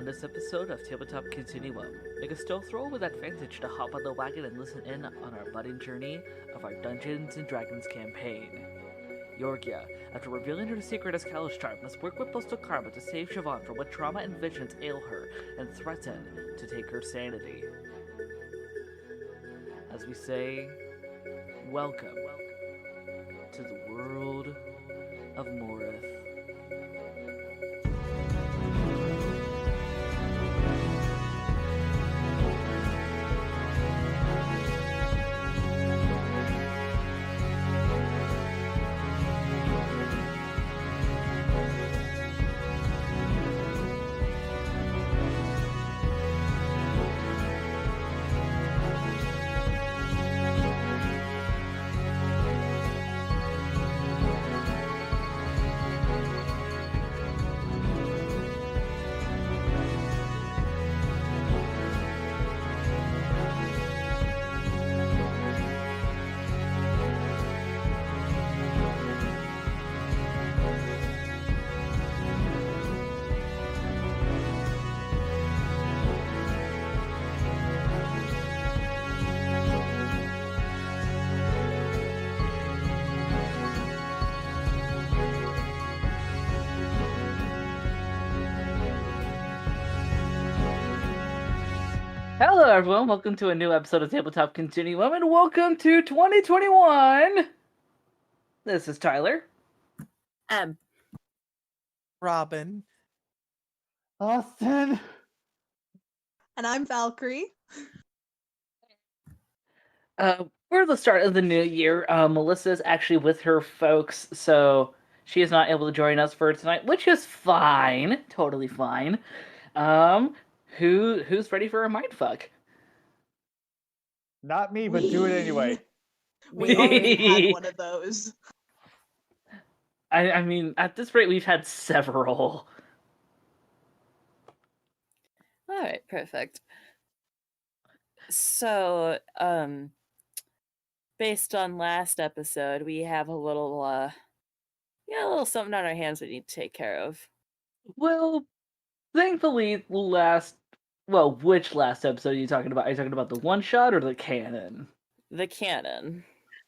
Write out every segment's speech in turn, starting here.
On this episode of Tabletop Continuum, make a stealth roll with advantage to hop on the wagon and listen in on our budding journey of our Dungeons & Dragons campaign. Iorgie, after revealing her secret as Kalashtar, must work with Postal Karma to save Siobhan from what trauma and visions ail her and threaten to take her sanity. As we say, welcome to the World of Morath. Hello everyone, welcome to a new episode of Tabletop Continuum, and welcome to 2021! This is Tyler. Robin. Austin. And I'm Valkyrie. We're at the start of the new year. Melissa's actually with her folks, so she is not able to join us for tonight, which is fine. Totally fine. Who's ready for a mindfuck? Not me, but do it anyway. We already had one of those. I mean, at this rate, we've had several. Alright, perfect. So, based on last episode, we have a little something on our hands we need to take care of. Well, thankfully, which last episode are you talking about? Are you talking about the one-shot or the canon? The canon.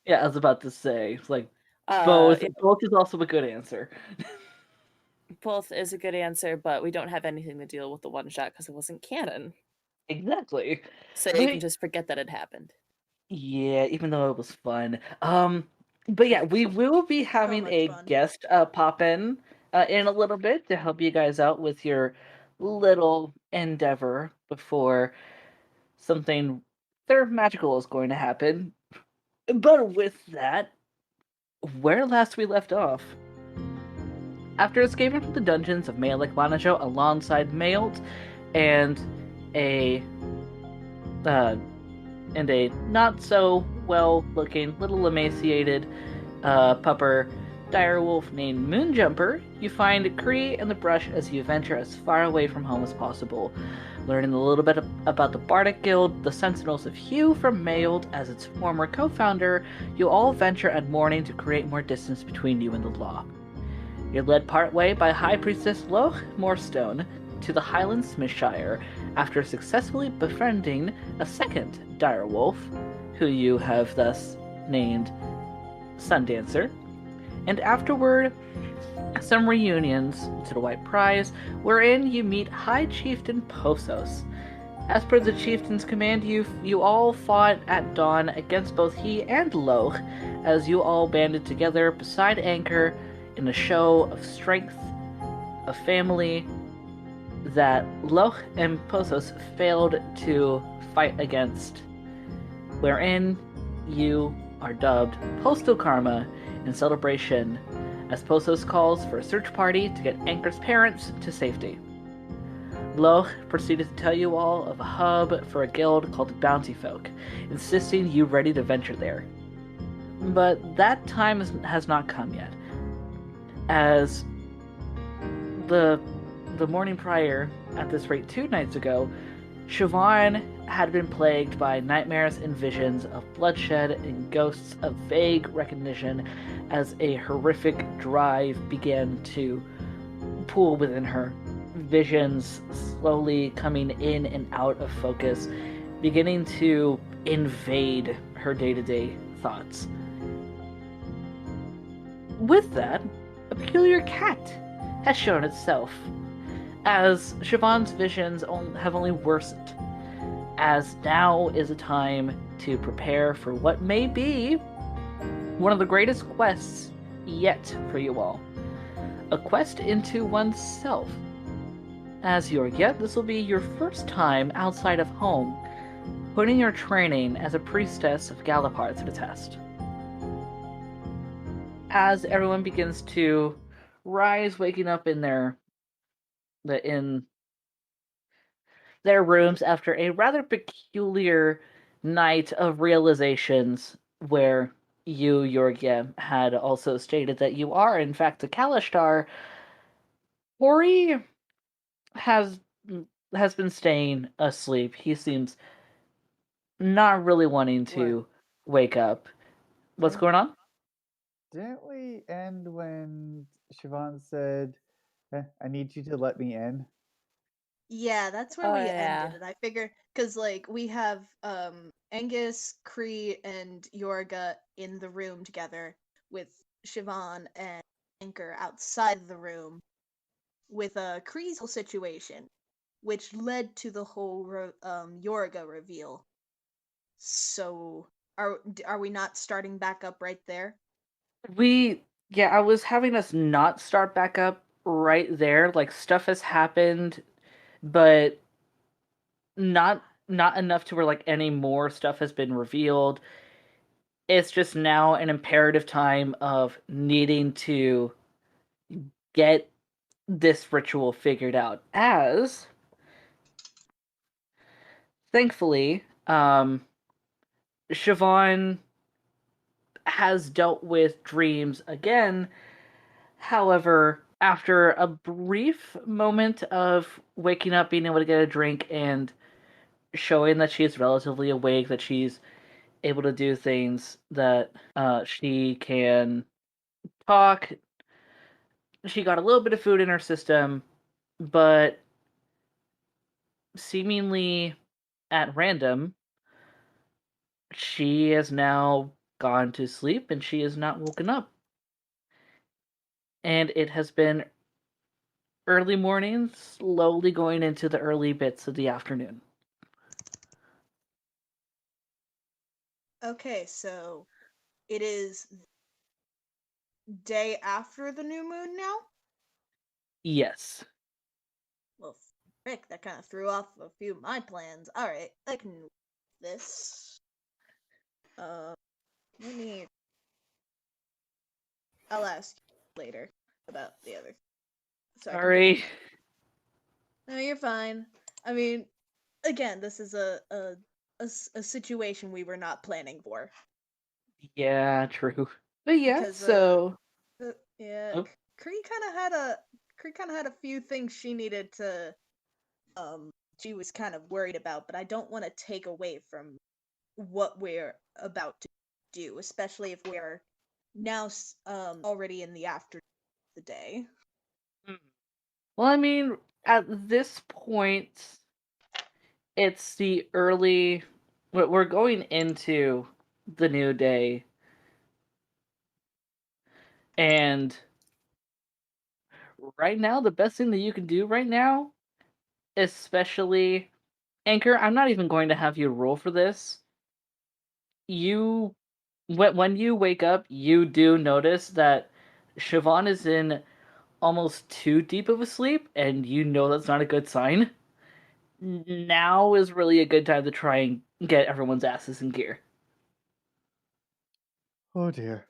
Yeah, I was about to say, it's like, both is also a good answer. Both is a good answer, but we don't have anything to deal with the one-shot because it wasn't canon. Exactly. So you can just forget that it happened. Yeah, even though it was fun. But yeah, we will be having a fun. guest pop in a little bit to help you guys out with your little endeavor before something very magical is going to happen. But with that, where last we left off. After escaping from the dungeons of Malek Lanajo alongside Maelt and a not so well looking, little emaciated pupper direwolf named Moonjumper, you find Kree in the brush as you venture as far away from home as possible. Learning a little bit about the Bardic Guild, the Sentinels of Hugh from Maeld as its former co-founder, you all venture at morning to create more distance between you and the law. You're led partway by High Priestess Loch Moorstone to the Highland Smithshire after successfully befriending a second direwolf, who you have thus named Sundancer, and afterward some reunions to the White Prize, wherein you meet High Chieftain Posos. As per the chieftain's command, you all fought at dawn against both he and Loch, as you all banded together beside Anchor in a show of strength, of family, that Loch and Posos failed to fight against, wherein you are dubbed Postal Karma in celebration, as Posos calls for a search party to get Anchor's parents to safety. Loch proceeded to tell you all of a hub for a guild called the Bounty Folk, insisting you ready to venture there. But that time has not come yet, as the morning prior, at this rate 2 nights ago, Siobhan had been plagued by nightmares and visions of bloodshed and ghosts of vague recognition as a horrific drive began to pool within her. visions slowly coming in and out of focus, beginning to invade her day-to-day thoughts. With that, a peculiar cat has shown itself, as Siobhan's visions have only worsened, as now is a time to prepare for what may be one of the greatest quests yet for you all. A quest into oneself. As Iorgie, this will be your first time outside of home, putting your training as a priestess of Galapar to the test. As everyone begins to rise, waking up in their rooms after a rather peculiar night of realizations, where you, Iorgie, had also stated that you are in fact a Kalashtar. Hori has has been staying asleep. He seems not really wanting to wake up. What's going on? Didn't we end when Siobhan said, I need you to let me in? Yeah, that's where Oh, we yeah. ended. And I figure because like we have Angus, Cree, and Yorga in the room together with Siobhan and Anchor outside the room with a Cree's whole situation, which led to the whole Yorga reveal. So are we not starting back up right there? I was having us not start back up right there. Like, stuff has happened, but not enough to where like any more stuff has been revealed. It's just now an imperative time of needing to get this ritual figured out. As thankfully, Siobhan has dealt with dreams again. However, after a brief moment of waking up, being able to get a drink, and showing that she's relatively awake, that she's able to do things, that she can talk, she got a little bit of food in her system, but seemingly at random, she has now gone to sleep and she is not woken up. And it has been early morning, slowly going into the early bits of the afternoon. Okay, so it is day after the new moon now? Yes. Well, frick, that kind of threw off a few of my plans. Alright, I can do this. Let me. I'll ask you later about the other. So I can Sorry. finish. No, you're fine. I mean, again, this is a situation we were not planning for. Yeah, true. But yeah, Because so yeah, oh, Cree kind of had a few things she needed to she was kind of worried about, but I don't want to take away from what we're about to do, especially if we're now already in the afternoon of the day. well, I mean, at this point, it's the early. We're going into the new day, and right now, the best thing that you can do right now, especially Anchor, I'm not even going to have you roll for this. You, when you wake up, you do notice that Siobhan is in almost too deep of a sleep, and you know that's not a good sign. Now is really a good time to try and get everyone's asses in gear. Oh dear.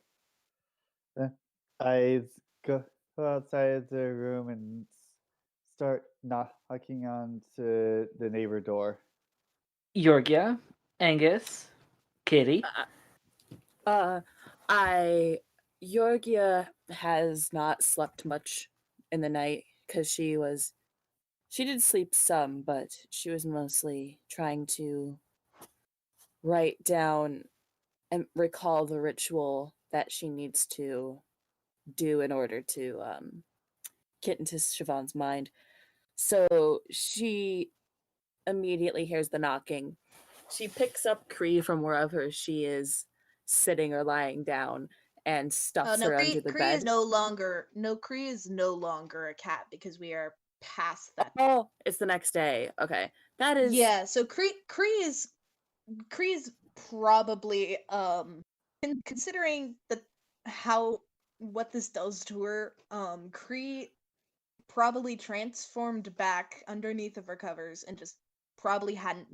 I go outside the room and start knocking on to the neighbor door. Iorgia, Angus, Kitty. I Georgia has not slept much in the night because she did sleep some, but she was mostly trying to write down and recall the ritual that she needs to do in order to get into Siobhan's mind. So she immediately hears the knocking. She picks up Cree from wherever she is sitting or lying down and stuffs No, her under the Cree is bed. Cree is no longer a cat because we are past that. Oh, it's the next day. Okay. That is Yeah, so Cree is probably considering what this does to her, Cree probably transformed back underneath of her covers and just probably hasn't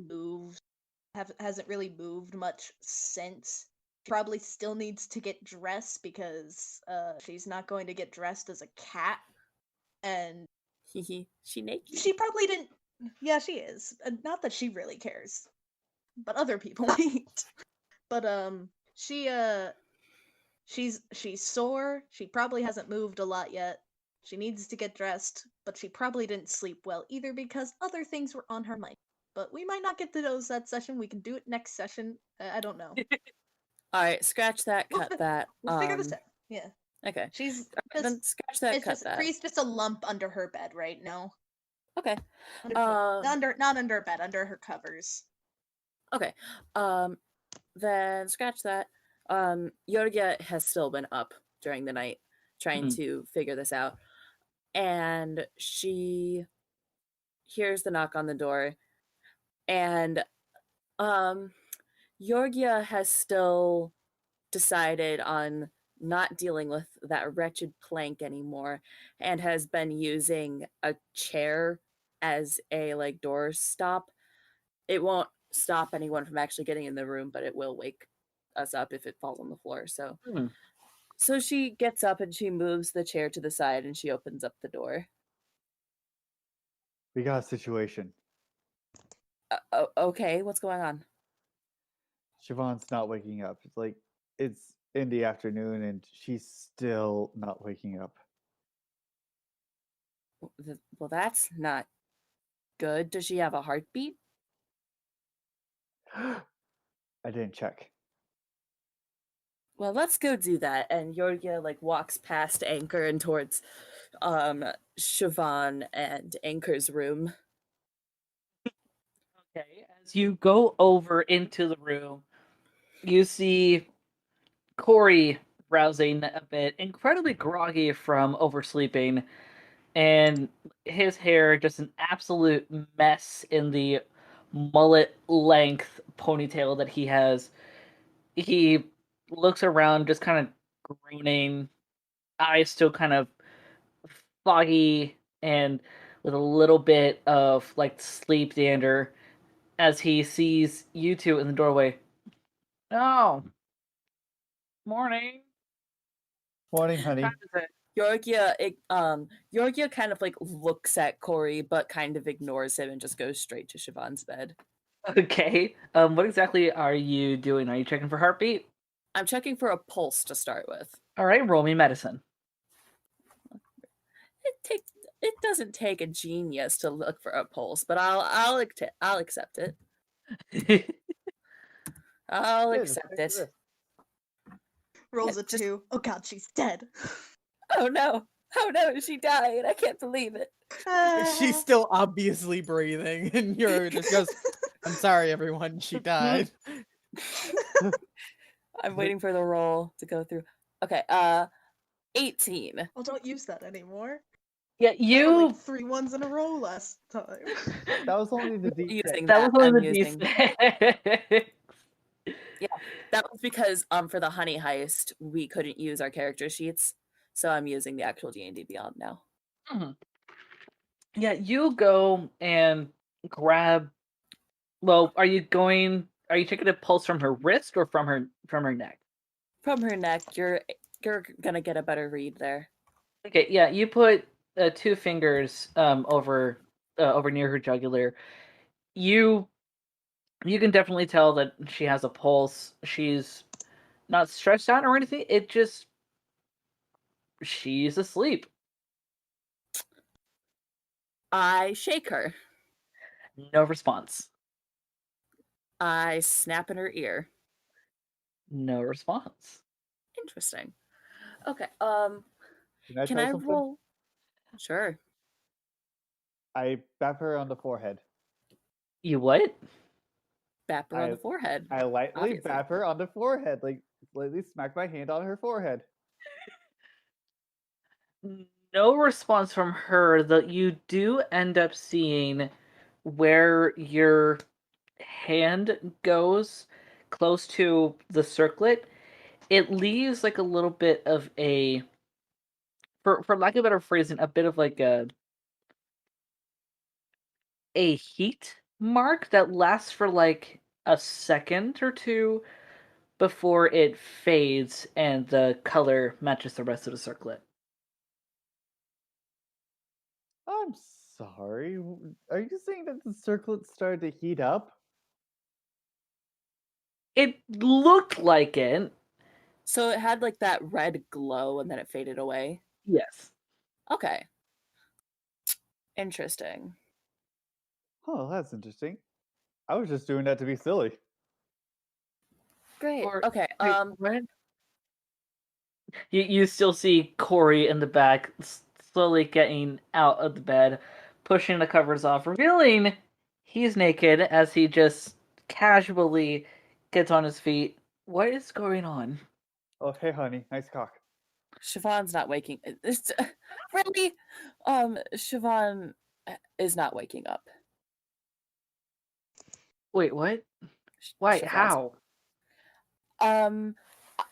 really moved much since. Probably still needs to get dressed because she's not going to get dressed as a cat, and she naked. she probably didn't. Yeah, she is. Not that she really cares, but other people might. But she's sore. She probably hasn't moved a lot yet. She needs to get dressed, but she probably didn't sleep well either because other things were on her mind. But we might not get to those that session. We can do it next session. I don't know. All right, scratch that, We'll cut fi- that. We'll figure this out. Yeah. Okay. She's Then scratch that, it's cut just that. Cree's just a lump under her bed right now. Okay. Not under her bed, under her covers. Okay. Then scratch that. Iorgie has still been up during the night trying to figure this out. And she hears the knock on the door. And Iorgie has still decided on not dealing with that wretched plank anymore and has been using a chair as a like door stop. It won't stop anyone from actually getting in the room, but it will wake us up if it falls on the floor. So she gets up and she moves the chair to the side and she opens up the door. We got a situation. Okay, what's going on? Siobhan's not waking up. It's in the afternoon and she's still not waking up. Well, that's not good. Does she have a heartbeat? I didn't check. Well, let's go do that. And Iorgie like walks past Anchor and towards Siobhan and Anchor's room. Okay, as you go over into the room, you see Corey rousing a bit, incredibly groggy from oversleeping, and his hair just an absolute mess in the mullet length ponytail that he has. He looks around, just kind of groaning, eyes still kind of foggy and with a little bit of like sleep dander as he sees you two in the doorway. Oh, morning. Morning, honey. How is it? Iorgie kind of like looks at Corey, but kind of ignores him and just goes straight to Siobhan's bed. Okay. What exactly are you doing? Are you checking for heartbeat? I'm checking for a pulse to start with. All right, roll me medicine. It doesn't take a genius to look for a pulse, but I'll accept it. I'll Yeah, just accept take it. the risk. Rolls Yeah, a 2. Oh god, she's dead. Oh no, she died. I can't believe it. She's still obviously breathing, and you're just goes, I'm sorry, everyone, she died. I'm waiting for the roll to go through. Okay, 18. Well, don't use that anymore. Yeah, I had you. like 3 ones in a row last time. That was only the Using D6. That was I'm only the using. D6. That was because for the honey heist we couldn't use our character sheets, so I'm using the actual D&D Beyond now. Mhm. Yeah, you go and grab. Well, are you taking a pulse from her wrist or from her neck? From her neck, you're gonna get a better read there. Okay, yeah, you put 2 fingers over near her jugular. You can definitely tell that she has a pulse. She's not stressed out or anything. It just she's asleep. I shake her. No response. I snap in her ear. No response. Interesting. Okay. Can I Can try I something? roll? Sure. I bap her on the forehead. You what? Bap her on the forehead. I lightly Obviously. bap her on the forehead, like lightly smack my hand on her forehead. No response from her, though you do end up seeing where your hand goes close to the circlet. It leaves like a little bit of a, for lack of a better phrasing, a bit of like a heat mark that lasts for like a second or two before it fades and the color matches the rest of the circlet. I'm sorry. Are you saying that the circlet started to heat up? It looked like it. So it had like that red glow and then it faded away. Yes. Okay. Interesting. Oh, that's interesting. I was just doing that to be silly. Great. Or- Okay. Wait, what? You still see Corey in the back, slowly getting out of the bed, pushing the covers off, revealing he's naked as he just casually gets on his feet. What is going on? Oh, hey, honey, nice cock. Siobhan's not waking. Really? Siobhan is not waking up. Wait, what? Why? Siobhan's- How?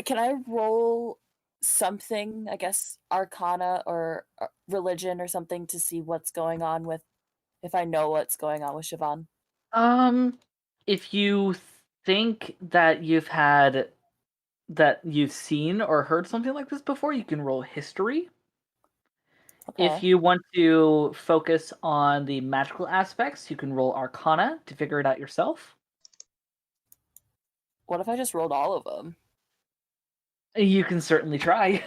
Can I roll something? I guess Arcana or religion or something to see what's going on with, if I know what's going on with Siobhan. If you think that you've seen or heard something like this before, you can roll history. Okay. If you want to focus on the magical aspects, you can roll Arcana to figure it out yourself. What if I just rolled all of them? You can certainly try.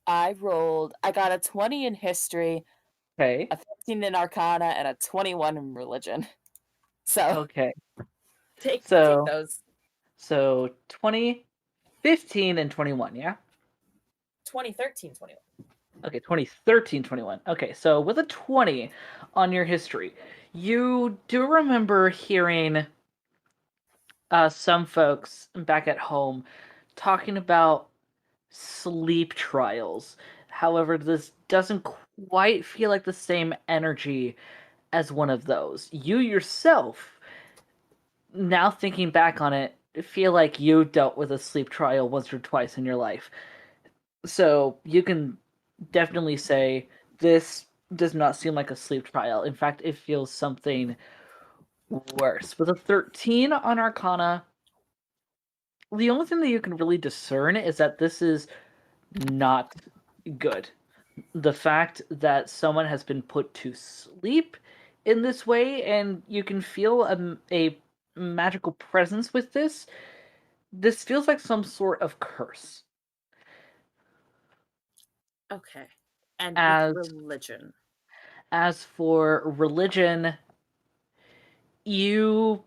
I got a 20 in history, Okay. a 15 in Arcana, and a 21 in religion. So Okay. take So those. so 20, 15, and 21, yeah? 2013, 21. Okay, 2013, 21. Okay, so with a 20 on your history, you do remember hearing some folks back at home talking about sleep trials. However, this doesn't quite feel like the same energy as one of those. You yourself, now thinking back on it, feel like you dealt with a sleep trial once or twice in your life. So you can definitely say this does not seem like a sleep trial. In fact, it feels something worse. With a 13 on Arcana, the only thing that you can really discern is that this is not good. The fact that someone has been put to sleep in this way, and you can feel a magical presence with this feels like some sort of curse. Okay. And As with religion. as for religion, you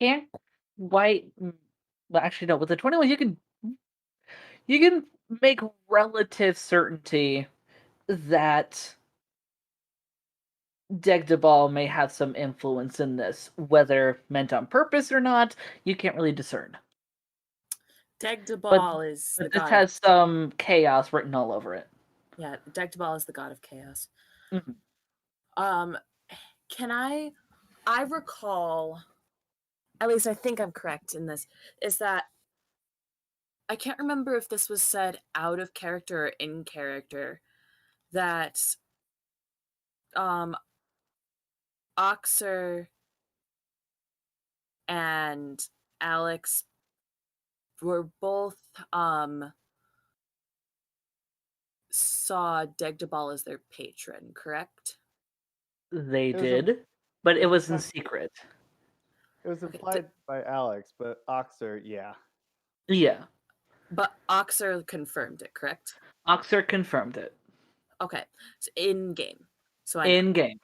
can't quite. Well, actually, no. With the 21, you can make relative certainty that Degdeball may have some influence in this, whether meant on purpose or not. You can't really discern. Degdeball is the But this god. has some chaos written all over it. Yeah, Degdeball is the god of chaos. Mhm. Can I recall, at least I think I'm correct in this, is that I can't remember if this was said out of character or in character, that Oxer and Alex were both saw Degdeball as their patron, correct? They It was did, but it was in implied- secret. It was implied by Alex, but Oxer, yeah. Yeah. But Oxer confirmed it, correct? Oxer confirmed it. Okay. So in game. So I In game.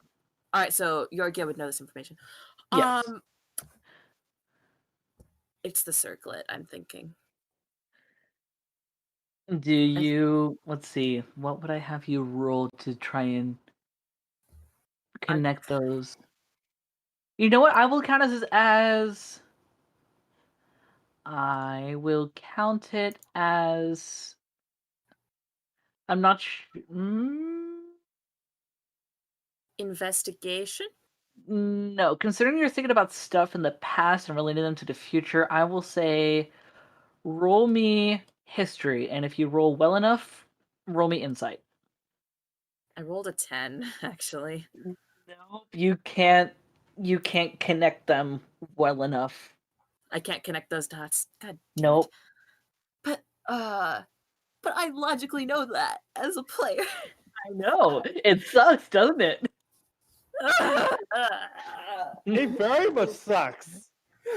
Alright, so Iorgie would know this information. Yes. It's the circlet, I'm thinking. Do you? Let's see. What would I have you roll to try and connect those? You know what? I will count as. I will count it as. I'm not sure. Investigation? No, considering you're thinking about stuff in the past and relating them to the future, I will say roll me history, and if you roll well enough, roll me insight. I rolled a 10, actually. No, you can't. You can't connect them well enough. I can't connect those dots. God damn it. Nope. But I logically know that as a player. I know. It sucks, doesn't it? It very much sucks.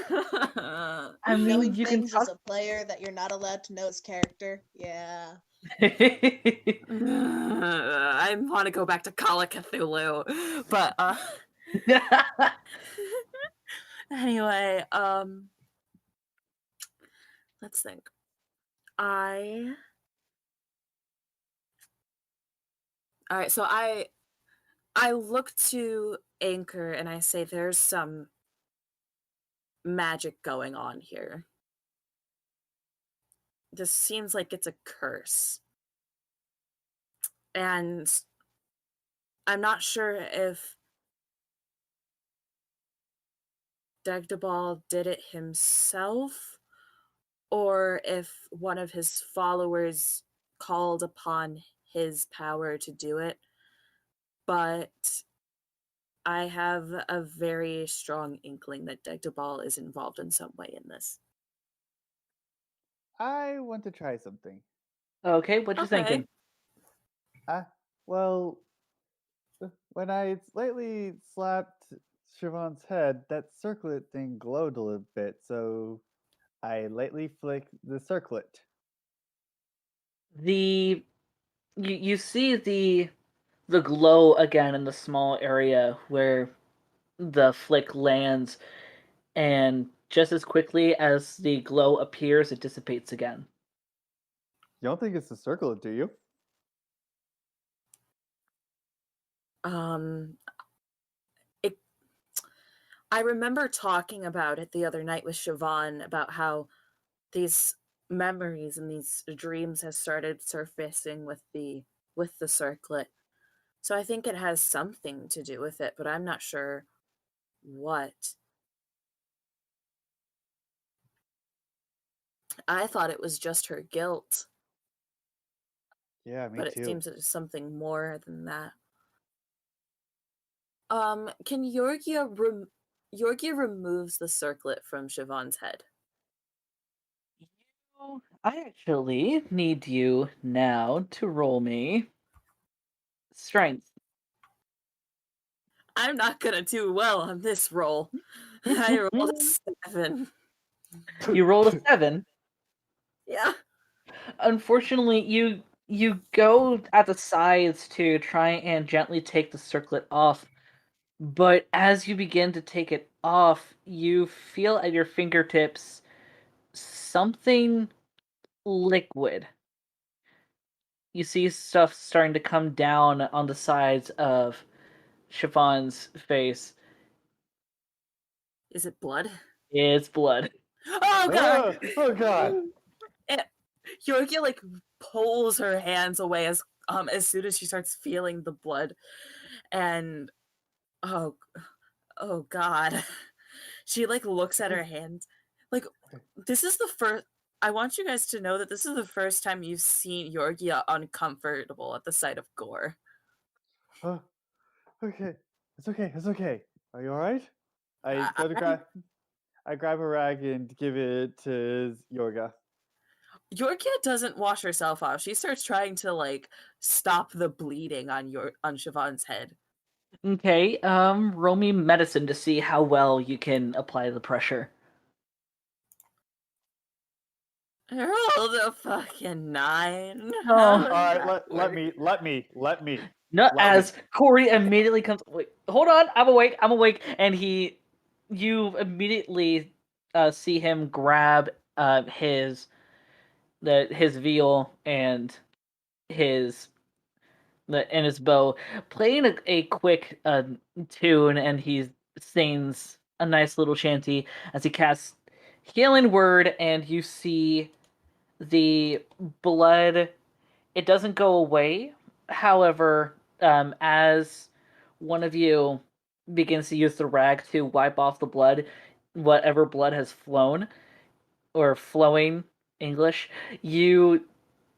I Knowing mean, you can things as a player that you're not allowed to know as character. Yeah. I want to go back to Call of Cthulhu, but anyway, let's think. All right, so I look to Anchor and I say there's some magic going on here. This seems like it's a curse. And I'm not sure if Degdeball did it himself or if one of his followers called upon his power to do it. But I have a very strong inkling that Degdeball is involved in some way in this. I want to try something. Okay, what you thinking? Well, when I slightly slapped Siobhan's head, that circlet thing glowed a little bit, so I lightly flicked the circlet. You see the glow again in the small area where the flick lands, and just as quickly as the glow appears, it dissipates again. You don't think it's the circlet, do you? I remember talking about it the other night with Siobhan about how these memories and these dreams have started surfacing with the circlet. So I think it has something to do with it, but I'm not sure what. I thought it was just her guilt, Yeah, me but it too. seems it is something more than that. Can Iorgie removes the circlet from Siobhan's head? I actually need you now to roll me strength. I'm not gonna do well on this roll. I rolled a 7. You rolled a 7. Yeah. Unfortunately, you go at the sides to try and gently take the circlet off, but as you begin to take it off, you feel at your fingertips something liquid. You see stuff starting to come down on the sides of Chiffon's face. Is it blood? It's blood. Oh god! Oh god! Iorgie like pulls her hands away as soon as she starts feeling the blood, and oh god, she like looks at her hands. Like, this is the first. I want you guys to know that this is the first time you've seen Iorgie uncomfortable at the sight of gore. Oh, okay. It's okay. It's okay. Are you alright? I grab a rag and give it to Yorga. Iorgie doesn't wash herself off. She starts trying to like stop the bleeding on Siobhan's head. Okay, roll me medicine to see how well you can apply the pressure. I rolled a fucking 9. Oh. Alright, let me. No, Let as me. Corey immediately comes. Wait, hold on, I'm awake, and you immediately see him grab his his viol and his his bow, playing a quick tune, and he sings a nice little shanty as he casts Healing Word, and you see the blood. It doesn't go away. However, as one of you begins to use the rag to wipe off the blood, whatever blood has flown or flowing English, you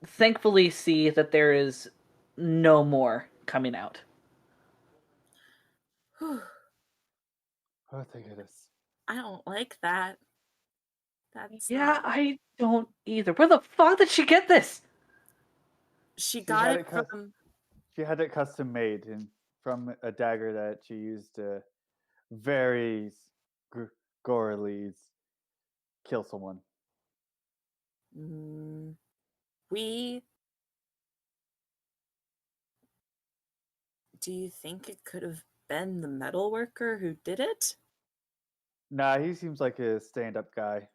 thankfully see that there is no more coming out. Whew, Oh, thank goodness. I don't like that. That's Yeah, not. I don't either. Where the fuck did she get this? She She got had it it cus- from. She had it custom made and from a dagger that she used to very gorily kill someone. Mm, we. Do you think it could have been the metal worker who did it? Nah, he seems like a stand-up guy.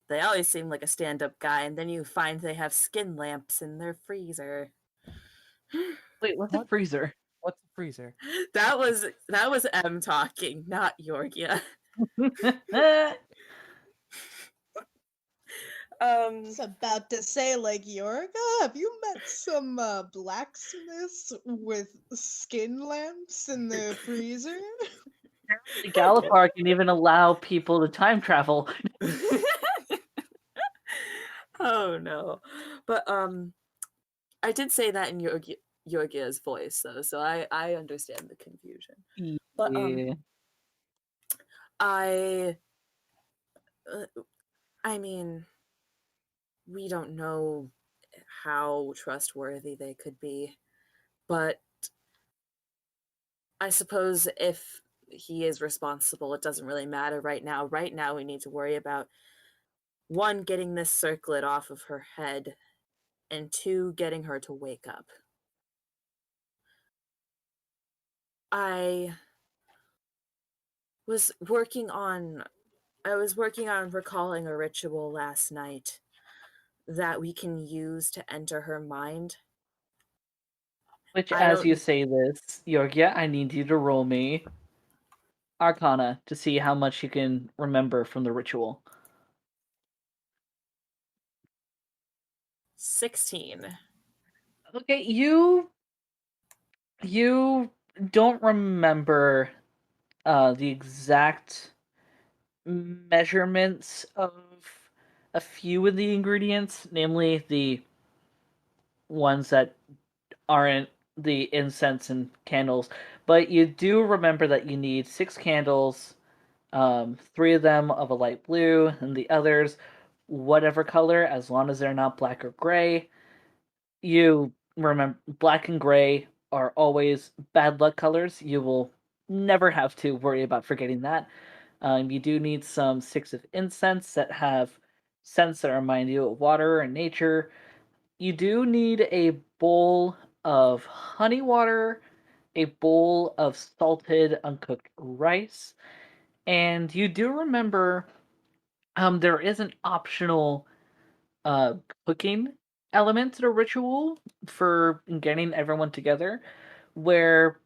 They always seem like a stand-up guy, and then you find they have skin lamps in their freezer. Wait, what's a What? freezer? What's a freezer? That was M talking, not Yorgia. I was about to say, like, Yorga, have you met some blacksmiths with skin lamps in the freezer? Galifar can even allow people to time travel. Oh no. But I did say that in Yorgia's voice though, so I understand the confusion. But Yeah. I mean, we don't know how trustworthy they could be, but I suppose if he is responsible, it doesn't really matter right now. Right now, we need to worry about one, getting this circlet off of her head, and two, getting her to wake up. I was working on recalling a ritual last night that we can use to enter her mind. Which, I as you don't say this, Yorgia, I need you to roll me Arcana to see how much you can remember from the ritual. 16. Okay, you don't remember the exact measurements of a few of the ingredients, namely the ones that aren't the incense and candles, but you do remember that you need 6 candles, 3 of them of a light blue, and the others whatever color, as long as they're not black or gray. You remember black and gray are always bad luck colors. You will never have to worry about forgetting that. You do need some sticks of incense that have scents that remind you of water and nature. You do need a bowl of honey water, a bowl of salted uncooked rice, and you do remember there is an optional uh, cooking element to the ritual for getting everyone together, where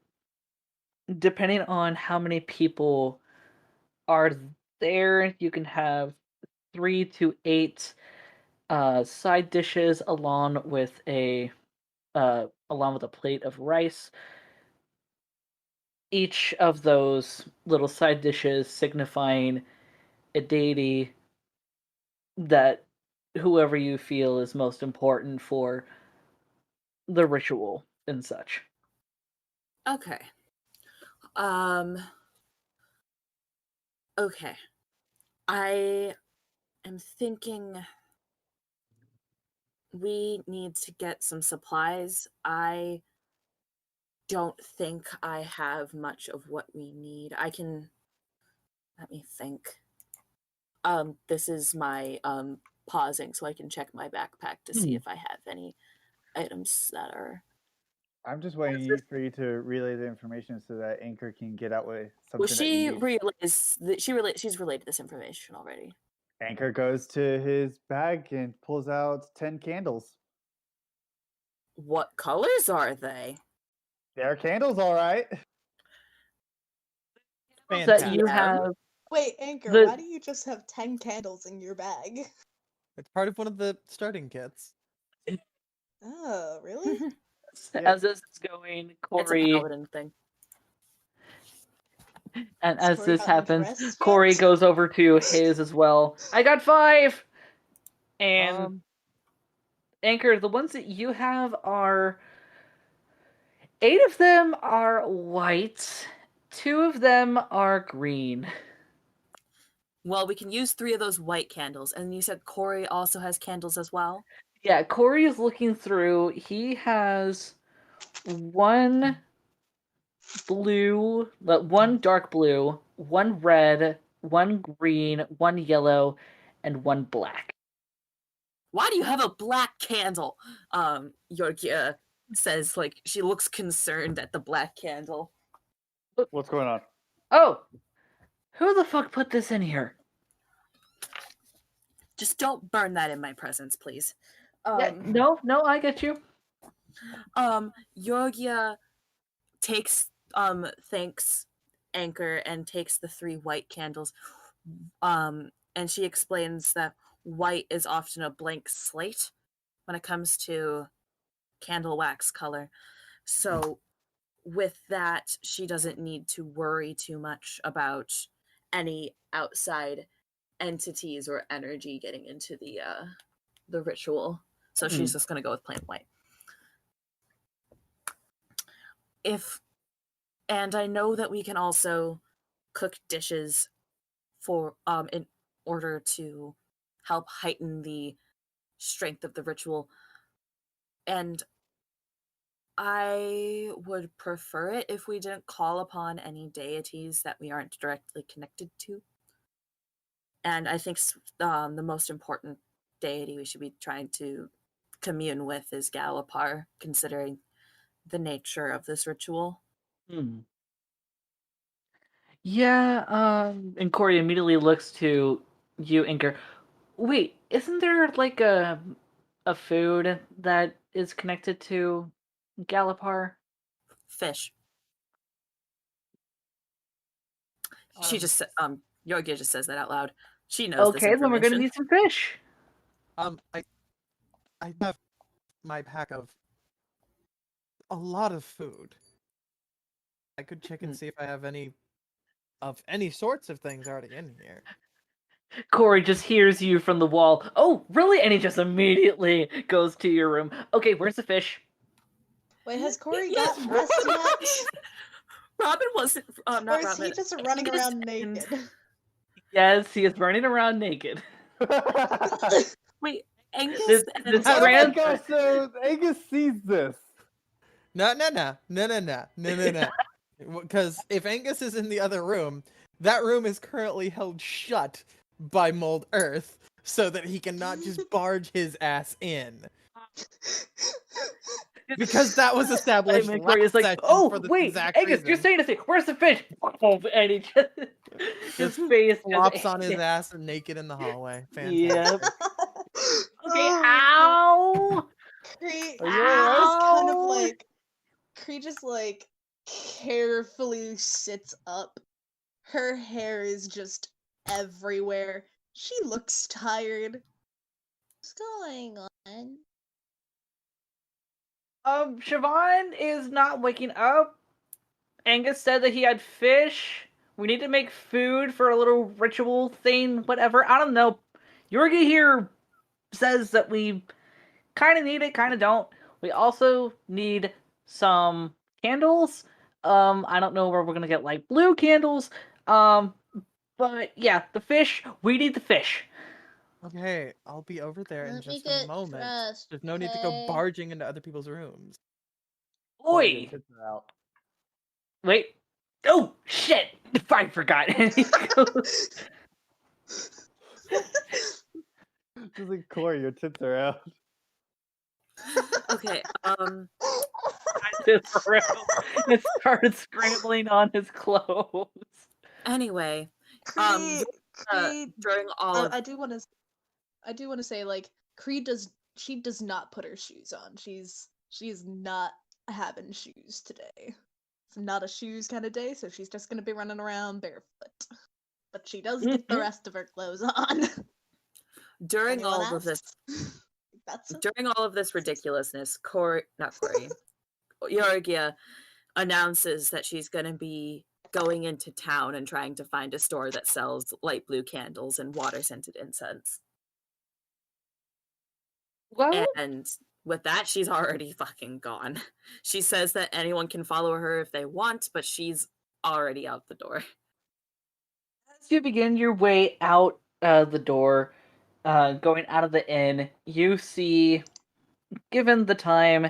depending on how many people are there, you can have 3 to 8 side dishes along with a plate of rice. Each of those little side dishes signifying a deity that whoever you feel is most important for the ritual and such. Okay. Um okay. I am thinking we need to get some supplies. I don't think I have much of what we need. Let me think. This is my pausing so I can check my backpack to see if I have any items that are. I'm just waiting for you to relay the information so that Anchor can get out with something Well, that you need. she's relayed this information already. Anchor goes to his bag and pulls out 10 candles. What colors are they? They're candles, all right. That Fantastic. you Yeah. have. Wait, Anchor, The- why do you just have 10 candles in your bag? It's part of one of the starting kits. Oh, really? As this is going, It's a Corey, paladin thing. and Has as Corey this gotten happens, dressed Corey yet? goes over to his as well. I got 5! And Anchor, the ones that you have are 8 of them are white, 2 of them are green. Well, we can use 3 of those white candles. And you said Corey also has candles as well? Yeah, Corey is looking through. He has 1 blue, 1 dark blue, 1 red, 1 green, 1 yellow, and 1 black. Why do you have a black candle? Iorgie says, like, she looks concerned at the black candle. What's going on? Oh! Who the fuck put this in here? Just don't burn that in my presence, please. Yeah, no, I get you. Iorgie thanks Anchor and takes the 3 white candles. And she explains that white is often a blank slate when it comes to candle wax color. So with that, she doesn't need to worry too much about any outside entities or energy getting into the ritual. So she's just going to go with plain white. And I know that we can also cook dishes for in order to help heighten the strength of the ritual. And I would prefer it if we didn't call upon any deities that we aren't directly connected to. And I think the most important deity we should be trying to commune with is Galapar, considering the nature of this ritual. Yeah, and Corey immediately looks to you, Anchor. Wait, isn't there like a food that is connected to Galapar? Fish. She just Iorgie just says that out loud. She knows this Okay, then we're gonna information. need some fish. I have my pack of a lot of food. I could check and see if I have any of any sorts of things already in here. Corey just hears you from the wall. Oh, really? And he just immediately goes to your room. Okay, where's the fish? Wait, has Corey got dressed yet? Robin wasn't not Or is Robin. he just running Angus around and- naked? Yes, he is running around naked. Wait, Angus This and Oh my trans- gosh, so Angus sees this. No. Because if Angus is in the other room, that room is currently held shut by Mold Earth so that he cannot just barge his ass in. Because that was established And Corey is last like, session oh, for the wait, exact Angus, reason. you're saying this thing. Where's the fish? And he just, his face Flops on his ass and naked in the hallway. Fantastic. Yep. Okay, Oh, ow! Cree Are you alright? just kind of Ow! like Cree just like carefully sits up. Her hair is just everywhere. She looks tired. What's going on? Siobhan is not waking up. Angus said that he had fish. We need to make food for a little ritual thing, whatever. I don't know. Iorgie here says that we kind of need it, kind of don't. We also need some candles. I don't know where we're gonna get like blue candles. But yeah, the fish. We need the fish. Okay, I'll be over there in Let me just a get moment. dressed, There's no need to go okay? barging into other people's rooms. Corey, your Oi! tits are out. Wait. Oh shit! I forgot. And he goes, Just like Corey, your tits are out. okay, his room and started scrambling on his clothes. anyway, Cree Creed, during all of I do want to say, like, Creed does not put her shoes on. She's not having shoes today. It's not a shoes kind of day, so she's just gonna be running around barefoot. But she does get the rest of her clothes on. during Anyone all of this asks? That's during all of this ridiculousness, Iorgia announces that she's going to be going into town and trying to find a store that sells light blue candles and water-scented incense. Well, And with that, she's already fucking gone. She says that anyone can follow her if they want, but she's already out the door. as you begin your way out the door, going out of the inn, you see, given the time,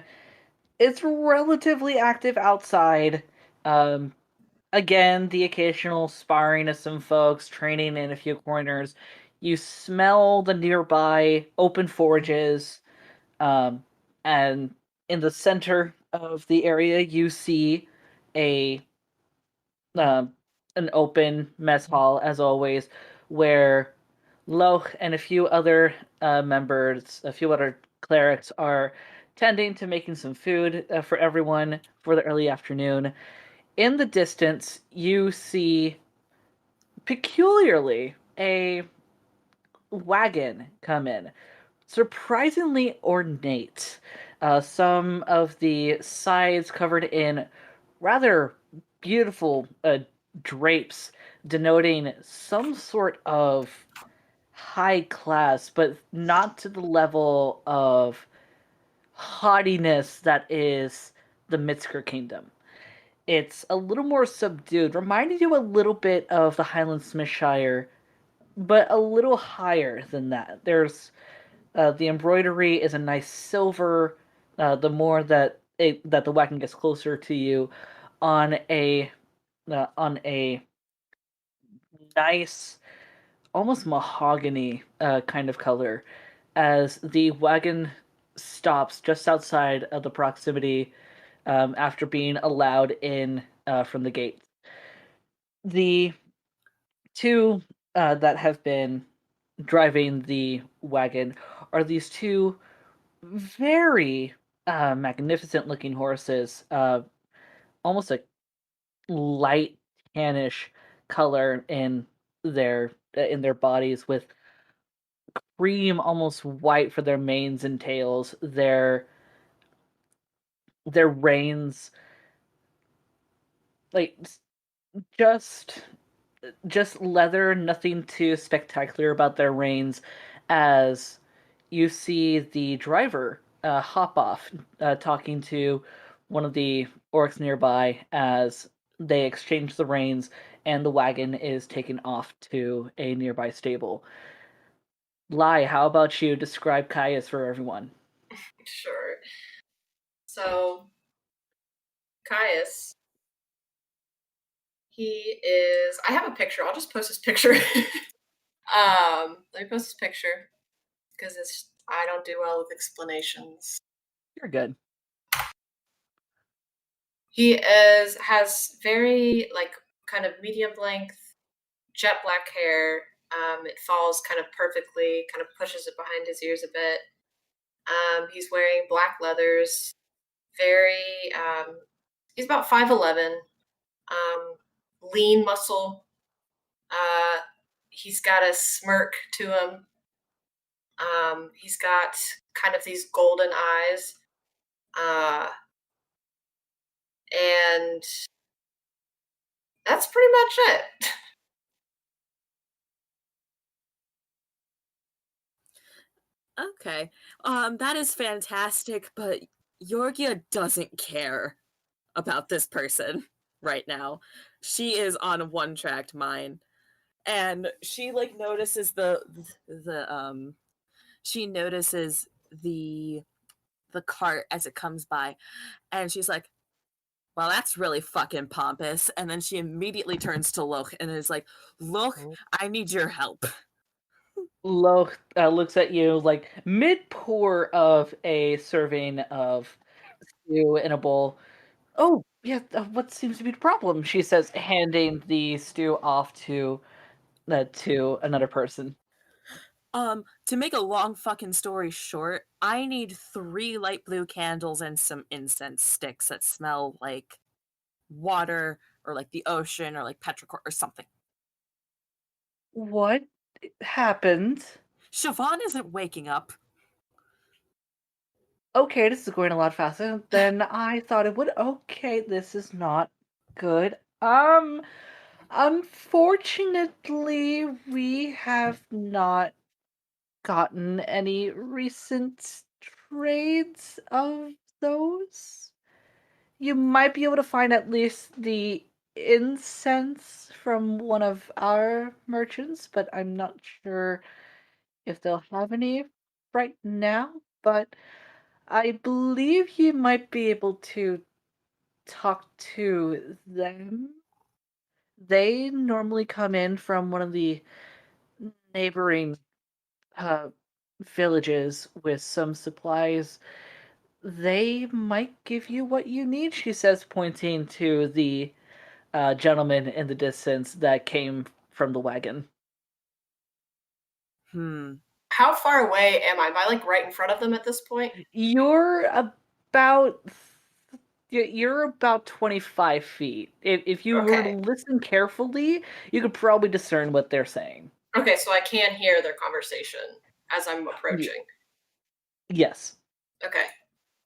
it's relatively active outside. Again, the occasional sparring of some folks, training in a few corners. You smell the nearby open forges, and in the center of the area, you see a um, an open mess hall, as always, where Loch and a few other members, a few other clerics, are tending to making some food for everyone for the early afternoon. In the distance, you see, peculiarly, a wagon come in. Surprisingly ornate. Some of the sides covered in rather beautiful drapes, denoting some sort of high class, but not to the level of haughtiness that is the Mitsker Kingdom. It's a little more subdued, reminding you a little bit of the Highland Smithshire, but a little higher than that. There's the embroidery is a nice silver. The more that the wagon gets closer to you, on a nice, almost mahogany kind of color, as the wagon stops just outside of the proximity after being allowed in from the gate. The two that have been driving the wagon are these two very magnificent looking horses, almost a light tannish color in their bodies, with cream, almost white for their manes and tails. Their reins, like, just just leather, nothing too spectacular about their reins, as you see the driver hop off, talking to one of the orcs nearby as they exchange the reins, and the wagon is taken off to a nearby stable. Lai, how about you describe Caius for everyone? Sure. So, Caius, he is. I have a picture. I'll just post this picture. Let me post this picture because I don't do well with explanations. You're good. He has very, like, kind of medium length jet black hair. It falls kind of perfectly, kind of pushes it behind his ears a bit. He's wearing black leathers. He's about 5'11", lean muscle. He's got a smirk to him. He's got kind of these golden eyes. And that's pretty much it. Okay. That is fantastic, but Iorgia doesn't care about this person right now. She is on one-track mind. And she notices she notices the cart as it comes by, and she's like, well, that's really fucking pompous. And then she immediately turns to Loch and is like, Loch, I need your help. Loch looks at you like mid-pour of a serving of stew in a bowl. Oh, yeah, what seems to be the problem? She says, handing the stew off to to another person. To make a long fucking story short, I need 3 light blue candles and some incense sticks that smell like water or like the ocean or like petrichor or something. What happened? Siobhan isn't waking up. Okay, this is going a lot faster than I thought it would. Okay, this is not good. Unfortunately, we have not gotten any recent trades of those. You might be able to find at least the incense from one of our merchants, but I'm not sure if they'll have any right now. But I believe you might be able to talk to them. They normally come in from one of the neighboring uh, villages with some supplies. They might give you what you need, she says, pointing to the gentleman in the distance that came from the wagon. How far away am I? Am I like right in front of them at this point? You're about 25 feet. If you were to Okay. listen carefully, you could probably discern what they're saying. Okay, so I can hear their conversation as I'm approaching. Yes. Okay.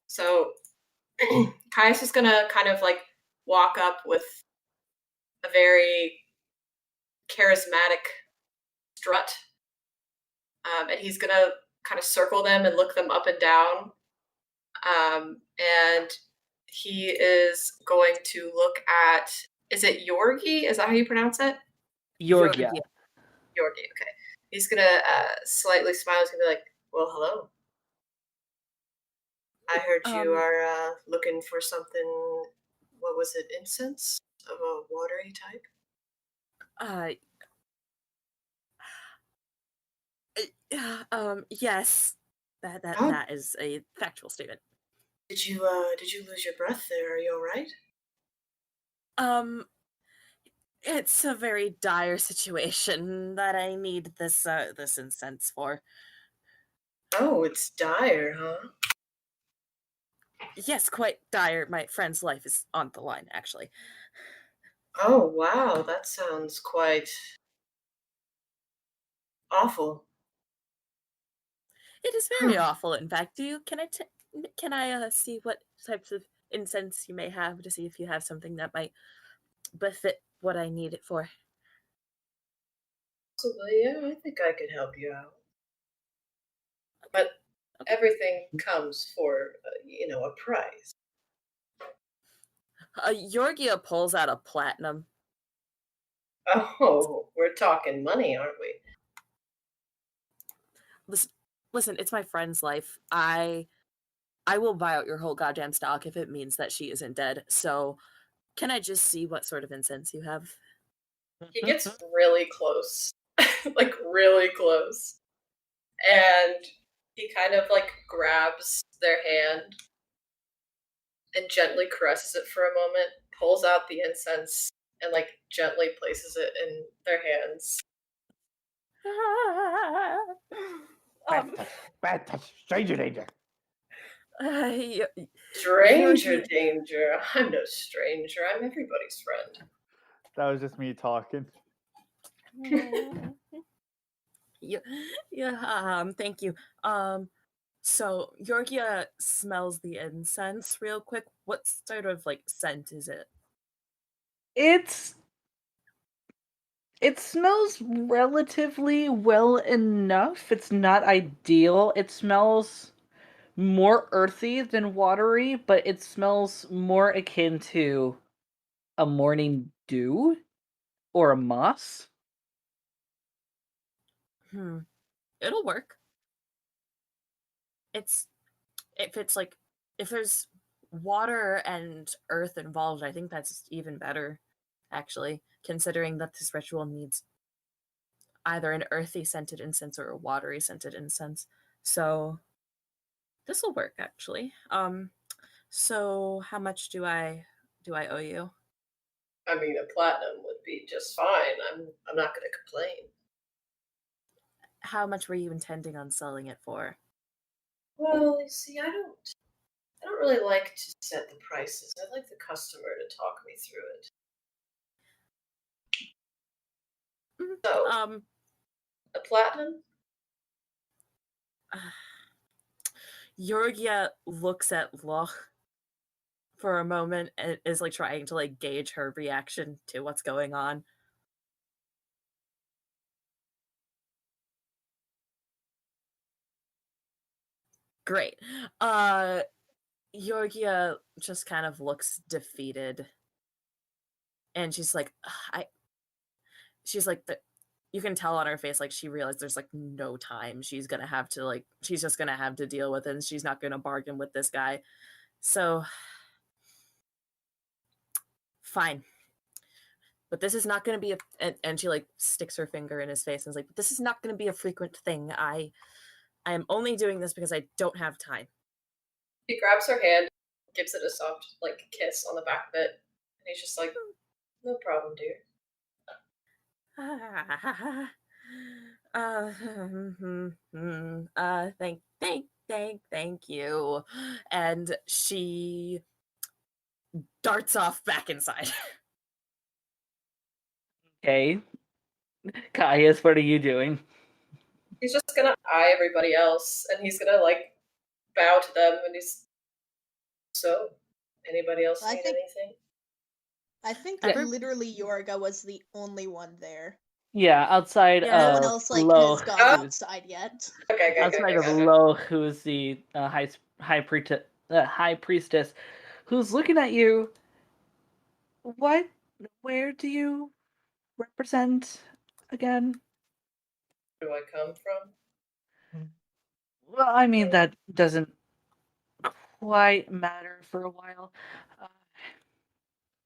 So Kai's is gonna kind of like walk up with a very charismatic strut. And he's gonna kind of circle them and look them up and down. And he is going to look at, is it Iorgie? Is that how you pronounce it? Iorgie. Iorgie, okay. He's gonna slightly smile. He's gonna be like, well, hello. I heard you are looking for something, what was it, incense? Of a watery type? Yes. That is a factual statement. Did you lose your breath there? Are you alright? It's a very dire situation that I need this incense for. Oh, it's dire, huh? Yes, quite dire. My friend's life is on the line, actually. Oh, wow, that sounds quite awful. It is very awful, in fact. Can I see what types of incense you may have to see if you have something that might befit what I need it for? Possibly, yeah, I think I could help you out. But everything comes for, a price. Iorgia pulls out a platinum. Oh, we're talking money, aren't we? Listen, it's my friend's life. I will buy out your whole goddamn stock if it means that she isn't dead. So, can I just see what sort of incense you have? He gets really close. Like, really close. And he kind of, like, grabs their hand and gently caresses it for a moment, pulls out the incense, and, like, gently places it in their hands. Bad touch, stranger danger. Stranger danger? I'm no stranger. I'm everybody's friend. That was just me talking. Thank you. So Iorgia smells the incense real quick. What sort of like scent is it? It smells relatively well enough. It's not ideal. It smells more earthy than watery, but it smells more akin to a morning dew or a moss. It'll work. If there's water and earth involved, I think that's even better, actually, considering that this ritual needs either an earthy scented incense or a watery scented incense. So this will work, actually. So how much do I owe you? I mean, a platinum would be just fine. I'm not going to complain. How much were you intending on selling it for? Well, you see, I don't really like to set the prices. I like the customer to talk me through it. So, a platinum? Iorgie looks at Loch for a moment and is like trying to like gauge her reaction to what's going on. Great. Iorgie just kind of looks defeated. And she's like, you can tell on her face, like, she realized there's, like, no time. She's gonna have to, like, she's just gonna have to deal with it, and she's not gonna bargain with this guy. So, fine. But this is not gonna be and she, like, sticks her finger in his face and is like, this is not gonna be a frequent thing. I am only doing this because I don't have time. He grabs her hand, gives it a soft, like, kiss on the back of it, and he's just like, no problem, dear. Thank you. And she darts off back inside. Okay. Caius, what are you doing? He's just gonna eye everybody else, and he's gonna, like, bow to them, and he's... So, anybody else need anything? I think literally Iorgie was the only one there. Yeah, outside no of one else like Lo, has gone outside yet. Okay, outside of Lo, who's the high priestess, who's looking at you. What? Where do you represent again? Where do I come from? Well, I mean, that doesn't quite matter for a while.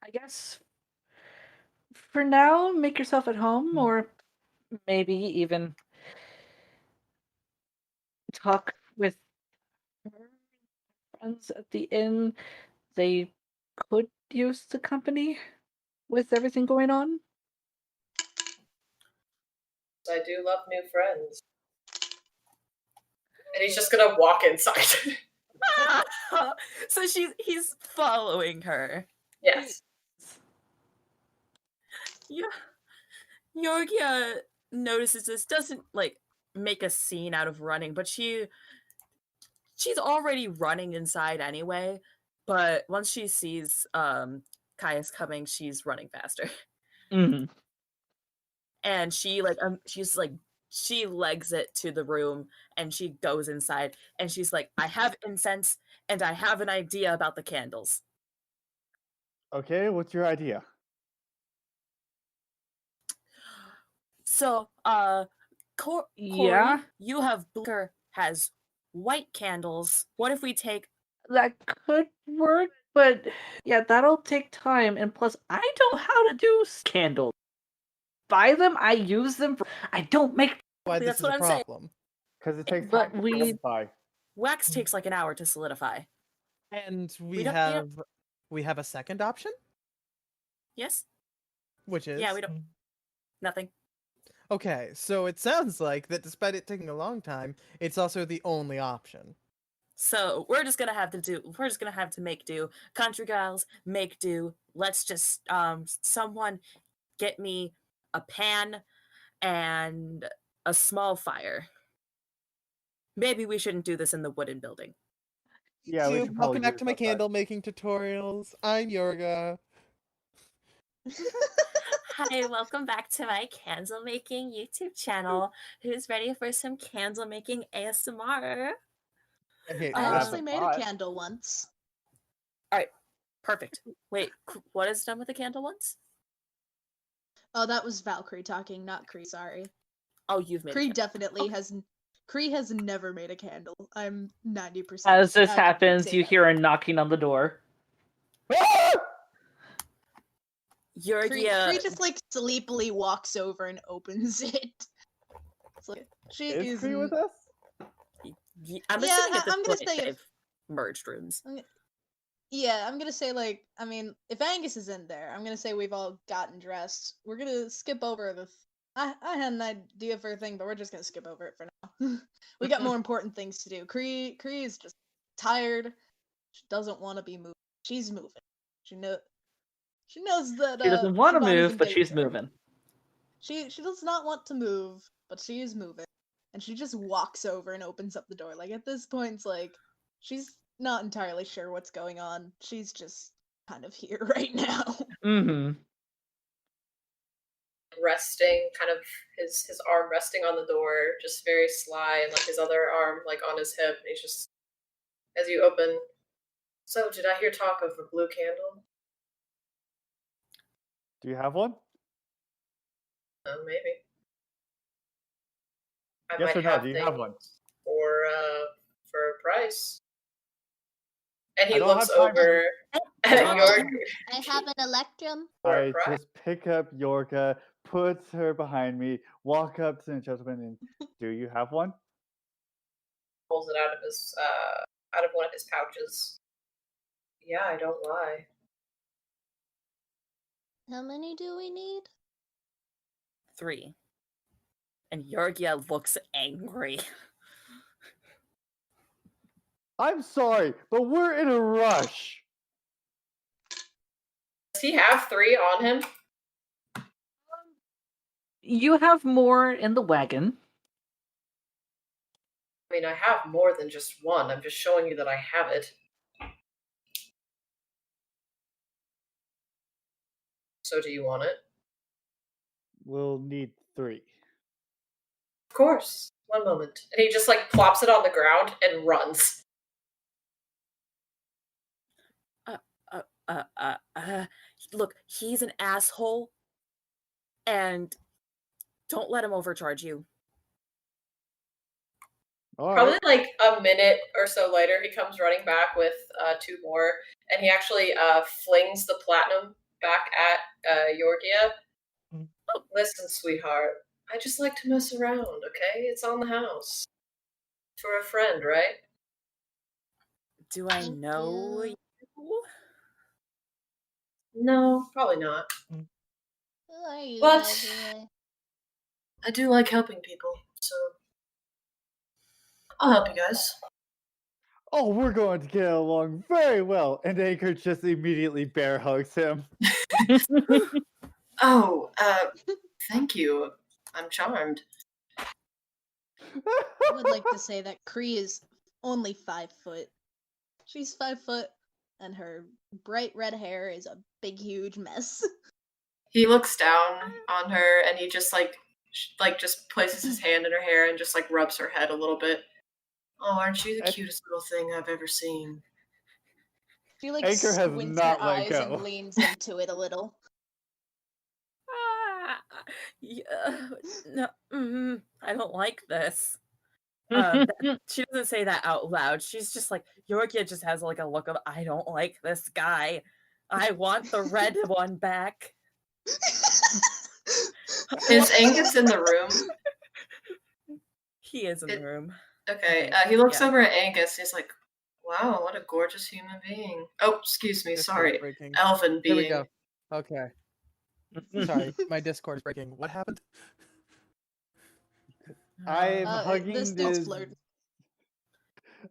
I guess for now, make yourself at home, or maybe even talk with her friends at the inn. They could use the company with everything going on. I do love new friends. And he's just gonna walk inside. So he's following her. Yes. Yeah. Iorgie notices this, doesn't like make a scene out of running, but she's already running inside anyway. But once she sees Caius coming, she's running faster. Mm-hmm. And she legs it to the room and she goes inside and she's like, I have incense and I have an idea about the candles. Okay, what's your idea? So, Corey, Yeah? you have Blinker has white candles. What if we take... That could work, but yeah, that'll take time. And plus, I know how to do candles. Buy them, I use them. I don't make... Why That's this is what a I'm saying. problem. Because it takes But time we- to solidify. Wax takes like an hour to solidify. And We we don't- have a second option, Yes? which is Yeah, we don't... Nothing. Okay, so it sounds like that despite it taking a long time, it's also the only option. So we're just gonna have to make do. Country gals, make do. Let's just someone get me a pan and a small fire. Maybe we shouldn't do this in the wooden building. Yeah, we You, should probably welcome back do to my this outside. candle making tutorials. I'm Iorgie. Hi, welcome back to my candle making YouTube channel. Who's ready for some candle making ASMR? I hate I that. actually made a candle once. Alright, perfect. Wait, what is done with the candle once? Oh, that was Valkyrie talking, not Kree, sorry. Oh, you've made Kree it. definitely Kree has never made a candle. I'm 90%. As this I can happens, say you that. hear a knocking on the door. Iorgie, Kree just like sleepily walks over and opens it. It's like, she Is Kree with us? I'm Yeah, assuming at this I'm gonna point say they've merged rooms. Yeah, I'm gonna say like, I mean, if Angus is in there, I'm gonna say we've all gotten dressed. We're gonna skip over the. I had an idea for a thing, but we're just gonna skip over it for now. We got more important things to do. Cree is just tired. She doesn't want to be moving. She's moving. She knows. She knows that. She doesn't want to Siobhan is move, in but she's danger. moving. She does not want to move, but she is moving, and she just walks over and opens up the door. Like at this point, it's like she's not entirely sure what's going on. She's just kind of here right now. Mm-hmm. Resting, kind of his arm resting on the door, just very sly, and like his other arm like on his hip. And he's just, as you open. So, did I hear talk of a blue candle? Do you have one? Maybe. I Yes might or no? have Do you have one? things for a price. And he I don't looks have time for over at York. I have an electrum. For a I price. just pick up Yorka, put her behind me, walk up to the gentleman, and do you have one? Pulls it out of one of his pouches. Yeah, I don't lie. How many do we need? 3. And Iorgie looks angry. I'm sorry, but we're in a rush. Does he have 3 on him? You have more in the wagon. I mean, I have more than just one. I'm just showing you that I have it. So do you want it? We'll need 3. Of course. One moment. And he just like plops it on the ground and runs. Look, he's an asshole, and don't let him overcharge you. All Probably right. like a minute or so later, he comes running back with 2 more, and he actually flings the platinum back at Iorgia. Oh, listen, sweetheart, I just like to mess around, okay? It's on the house. For a friend, right? Do I know you? No, probably not. Who are you, But by the way? I do like helping people, so I'll help you guys. Oh, we're going to get along very well. And Anchor just immediately bear hugs him. Oh, thank you. I'm charmed. I would like to say that Cree is only 5 foot. She's 5 foot, and her bright red hair is a big, huge mess. He looks down on her and he just just places his hand in her hair and just like rubs her head a little bit. Oh, aren't you the cutest little thing I've ever seen? She like Anchor has squints not her let eyes go. and leans into it a little. Yeah, no, I don't like this. She doesn't say that out loud. She's just like, Iorgia just has like a look of, I don't like this guy. I want the red one back. Is Angus in the room? He is in the room. Okay, Okay, he looks yeah. over at Angus and he's like, wow, what a gorgeous human being. Oh, excuse me, Discord's sorry. breaking. Elven being. There we go. Okay. Sorry, my Discord's breaking. What happened? I'm The hugging stilts this. blurred.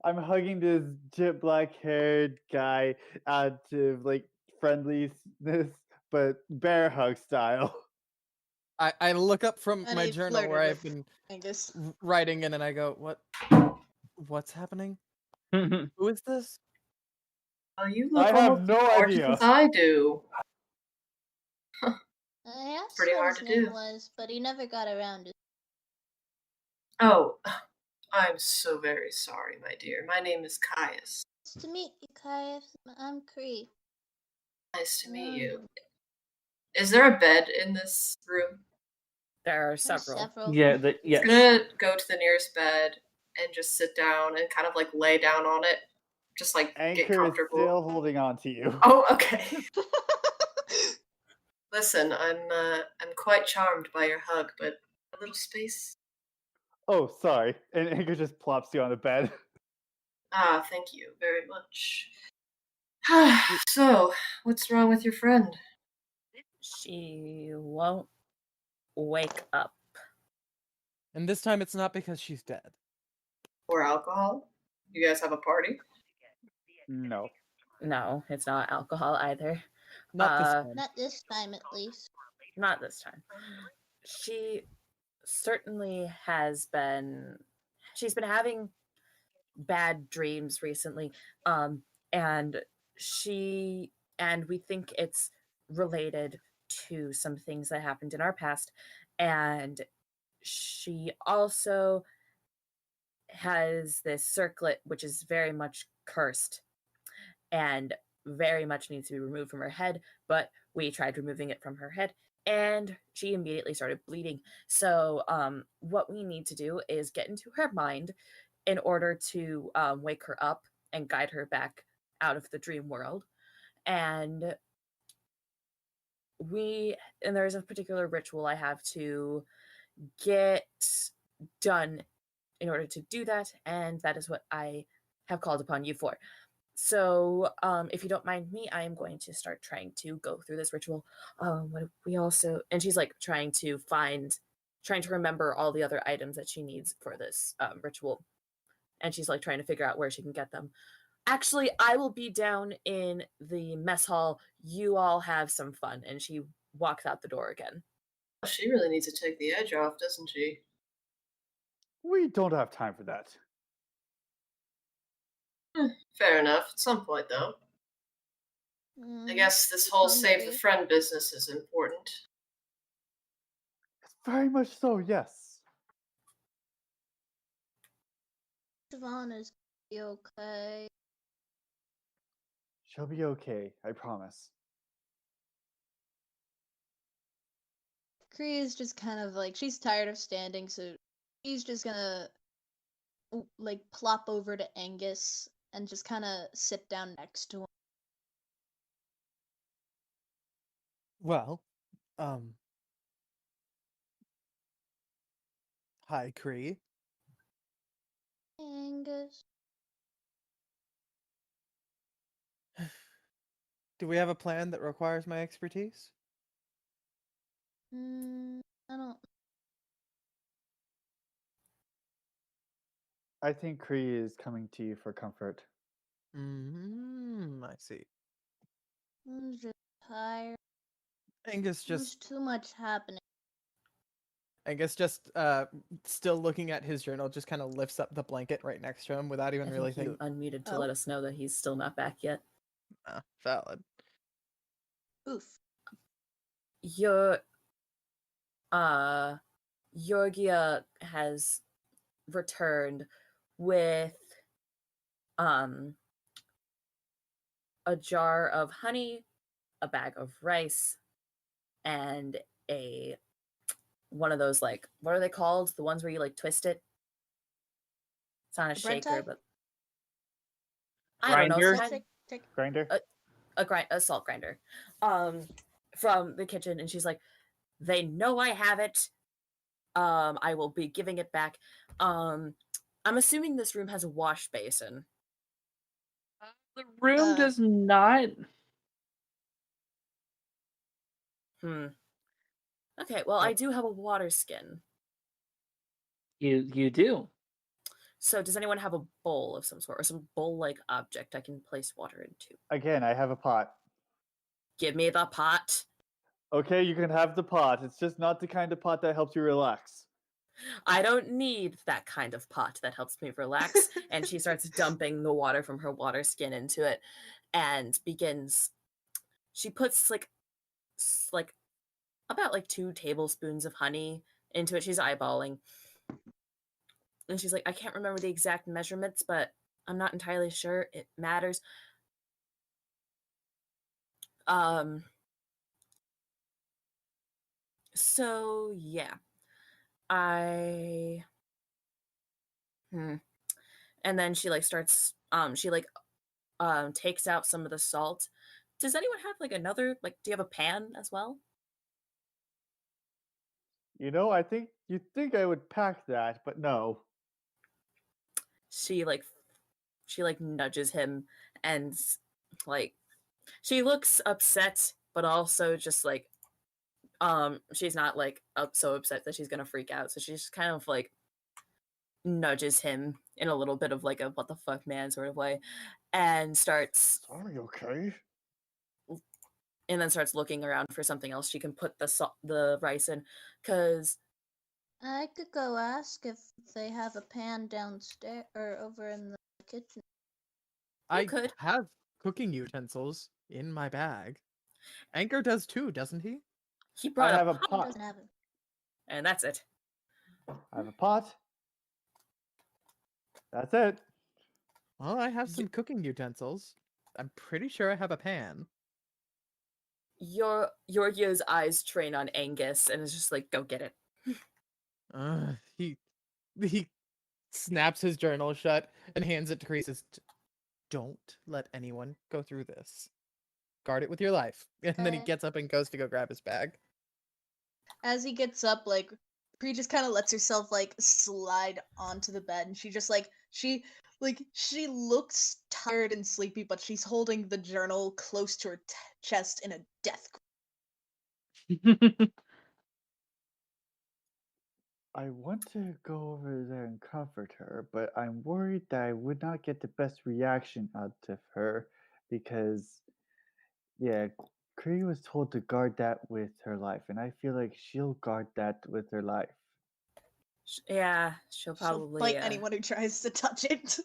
I'm hugging this jet black haired guy out of like friendliness, but bear hug style. I look up from And my he journal where flirted I've been Angus. writing in, and I go, what's happening? Who is this? Oh, you I look have almost no as gorgeous idea. as I do. I asked Pretty what hard his to name do. was, but he never got around to. Oh, I'm so very sorry, my dear. My name is Caius. Nice to meet you, Caius. I'm Cree. Nice to meet you. Is there a bed in this room? There are There's several. Yeah, I'm yes. gonna go to the nearest bed and just sit down and kind of like lay down on it. Just like get Anchor is comfortable. still holding on to you. Oh, okay. Listen, I'm quite charmed by your hug, but a little space. Oh, sorry. And Anchor just plops you on the bed. Ah, thank you very much. So, what's wrong with your friend? She won't wake up. And this time it's not because she's dead. Or alcohol? You guys have a party? No. No, it's not alcohol either. Not this Uh, time. Not this time, at least. Not this time. She certainly has been. She's been having bad dreams recently, and we think it's related to some things that happened in our past, and she also has this circlet which is very much cursed and very much needs to be removed from her head, but we tried removing it from her head and she immediately started bleeding. So what we need to do is get into her mind in order to wake her up and guide her back out of the dream world. And there's a particular ritual I have to get done in order to do that, and that is what I have called upon you for. So, if you don't mind me, I am going to start trying to go through this ritual. And she's like trying to remember all the other items that she needs for this ritual, and she's like trying to figure out where she can get them. Actually, I will be down in the mess hall. You all have some fun, and she walks out the door again. She really needs to take the edge off, doesn't she? We don't have time for that. Fair enough. At some point, though. I guess this whole save the Hungry. friend business is important. Very much so, yes. Siobhan is okay. She'll be okay, I promise. Kree is just kind of like, she's tired of standing, so she's just gonna like plop over to Angus and just kind of sit down next to him. Well, hi, Kree. Angus. Do we have a plan that requires my expertise? I don't. I think Kree is coming to you for comfort. I see. I'm just tired. Angus There's just too much happening. still looking at his journal, just kind of lifts up the blanket right next to him without I even really think you thinking. unmuted to let us know that he's still not back yet. Valid. Oof. Iorgia has returned with a jar of honey, a bag of rice, and one of those, like, what are they called? The ones where you like twist it. It's not a Bread shaker, type? but I don't know. Grinder? It's kind Grinder? a salt grinder. From the kitchen, and she's like, they know I have it. I will be giving it back. I'm assuming this room has a wash basin. The room does not. Okay, well, I do have a water skin. You do. So does anyone have a bowl of some sort, or some bowl-like object I can place water into? Again, I have a pot. Give me the pot. Okay, you can have the pot. It's just not the kind of pot that helps you relax. I don't need that kind of pot that helps me relax. And she starts dumping the water from her water skin into it and begins. She puts like about 2 tablespoons of honey into it. She's eyeballing. And she's like, I can't remember the exact measurements, but I'm not entirely sure it matters. So yeah. And then she starts takes out some of the salt. Does anyone have another, do you have a pan as well? I think you'd think I would pack that, but no. She nudges him and like, she looks upset, but also just like, she's not like so upset that she's gonna freak out. So she's kind of like nudges him in a little bit of like a what the fuck man sort of way, and starts Sorry, okay? and then starts looking around for something else she can put the rice in, because I could go ask if they have a pan downstairs or over in the kitchen. I could. have cooking utensils in my bag. Anchor does too, doesn't he? he I brought have a a pot, He pot. doesn't have it. and that's it. I have a pot. That's it. Well, I have some cooking utensils. I'm pretty sure I have a pan. Yorgio's eyes train on Angus and is just like, go get it. He snaps his journal shut and hands it to Kreese. Says, "Don't let anyone go through this. Guard it with your life." And then he gets up and goes to go grab his bag. As he gets up, like, Bree just kind of lets herself like slide onto the bed, and she just she looks tired and sleepy, but she's holding the journal close to her chest in a death grip. I want to go over there and comfort her, but I'm worried that I would not get the best reaction out of her because, yeah, Cree was told to guard that with her life, and I feel like she'll guard that with her life. Yeah, she'll probably bite anyone who tries to touch it.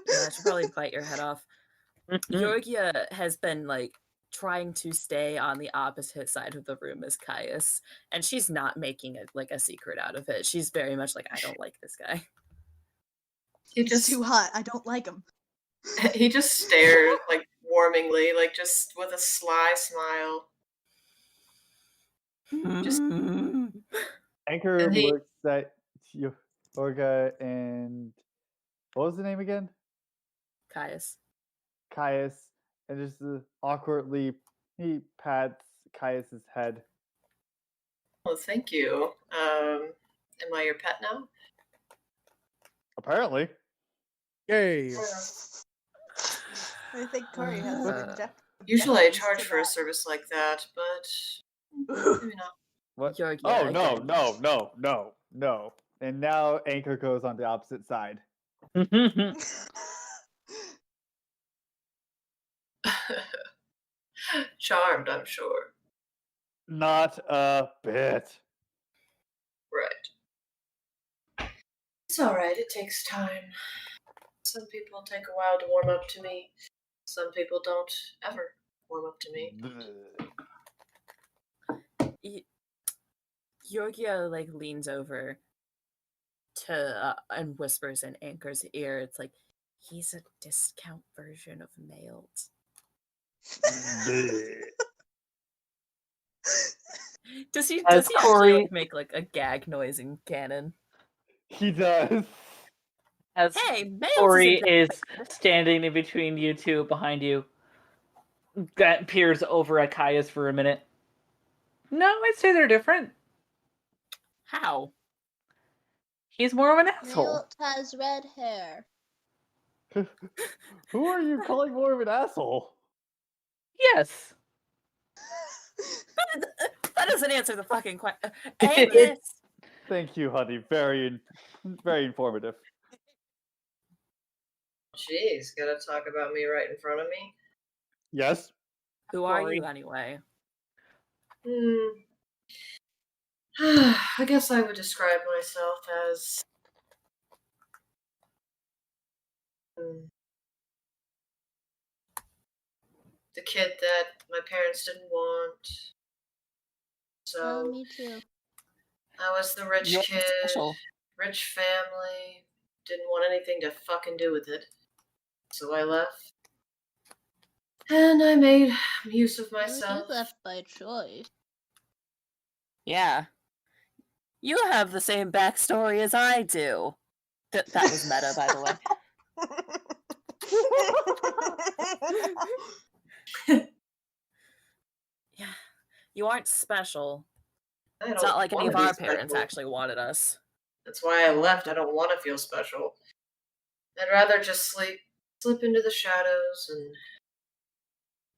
yeah, she'll probably bite your head off. Yorgia has been like trying to stay on the opposite side of the room as Caius, and she's not making it like a secret out of it. She's very much like, I don't like this guy. He's too hot. I don't like him. He just stares like warmingly, like just with a sly smile. Just Anchor And he- looks at Yorga and what was the name again? Caius. Caius, and just awkwardly he pats Caius's head. well, thank you. Am I your pet now? Apparently. Yay! I think Corey has an Usually I objections charge to for a that. service like that, but maybe not. What? Yorgia, Oh again. no. And now Anchor goes on the opposite side. Charmed, I'm sure. Not a bit. Right. It's alright, it takes time. Some people take a while to warm up to me. Some people don't ever warm up to me. Yorgia like leans over to and whispers in Anchor's ear. It's like, he's a discount version of Mailed. Does he Corey- actually make like a gag noise in canon? He does. As Hey, Mailed Corey is is standing in between you two behind you, that peers over at Caius for a minute. No, I'd say they're different. how? He's more of an asshole. Milt has red hair. Who are you calling more of an asshole? Yes. That doesn't answer the fucking question. Angus. Thank you, honey. Very informative. Jeez, gotta talk about me right in front of me? Yes. Who are Corey. you anyway? I guess I would describe myself as the kid that my parents didn't want. So Me too. I was the rich You're kid, special. rich family, didn't want anything to fucking do with it. So I left. And I made use of myself. You left by choice. Yeah. You have the same backstory as I do. That was meta, by the way. Yeah. You aren't special. It's not like any of our parents actually wanted us. That's why I left. I don't want to feel special. I'd rather just slip into the shadows and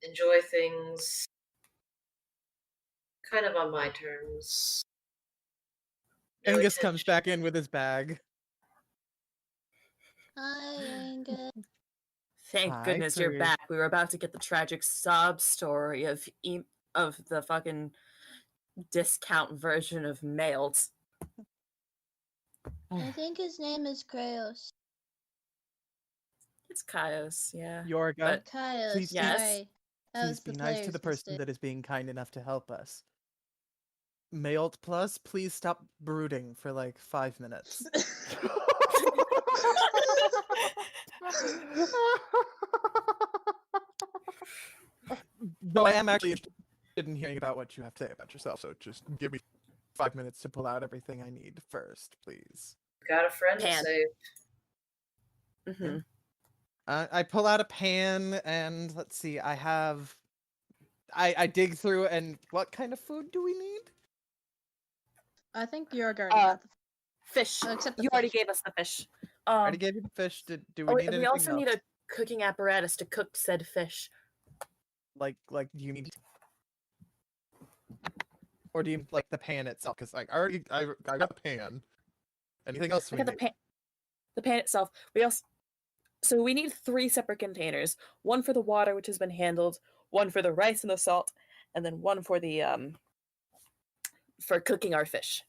enjoy things kind of on my terms. No Angus comes attention. back in with his bag. Hi, Angus. Thank Hi, goodness you're Cree. back. We were about to get the tragic sob story of the fucking discount version of mailed. I think his name is Kraos. It's Kaios, yeah. Yorga, But Kaios, Please be- Yes. sorry. That please was be the nice to player's the person mistake. that is being kind enough to help us. Mailed Plus, please stop brooding for like 5 minutes. Though I am actually interested in hearing about what you have to say about yourself, so just give me 5 minutes to pull out everything I need first, please. Got a friend to Pan. save. hmm I pull out a pan and let's see, I dig through and what kind of food do we need? I think Yorga already Uh, got the Fish. Oh, except the You already fish. gave us the fish. I already gave you the fish. Do we need anything we also else? need a cooking apparatus to cook said fish. Like do you need, or do you like the pan itself? Because like I got the pan. Anything else I we got need? the pan itself. So we need 3 separate containers. One for the water, which has been handled, one for the rice and the salt, and then one for the for cooking our fish.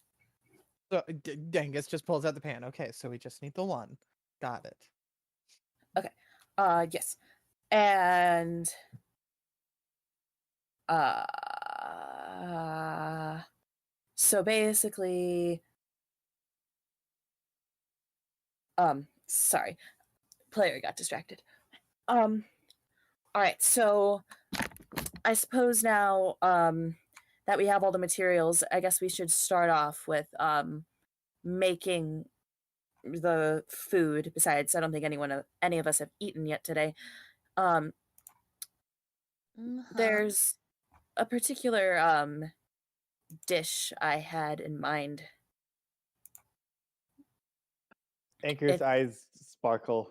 So Dangus just pulls out the pan. Okay, so we just need the one. Got it. Yes. And so basically sorry. Player got distracted. All right, so I suppose now that we have all the materials, I guess we should start off with making the food. Besides, I don't think any of us have eaten yet today. There's a particular dish I had in mind. Anchor's eyes sparkle.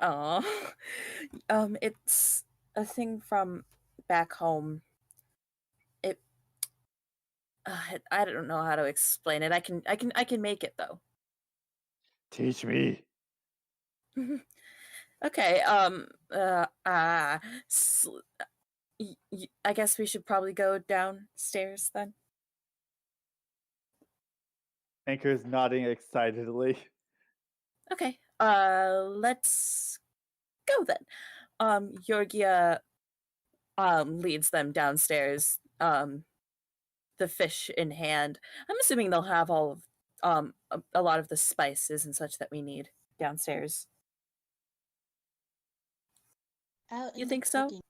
Oh, it's a thing from back home. I don't know how to explain it. I can make it though. Teach me. Okay. I guess we should probably go downstairs then. Anchor's nodding excitedly. Okay. Let's go then. Georgia leads them downstairs. The fish in hand. I'm assuming they'll have all of a lot of the spices and such that we need downstairs. Out You in think the so? cooking.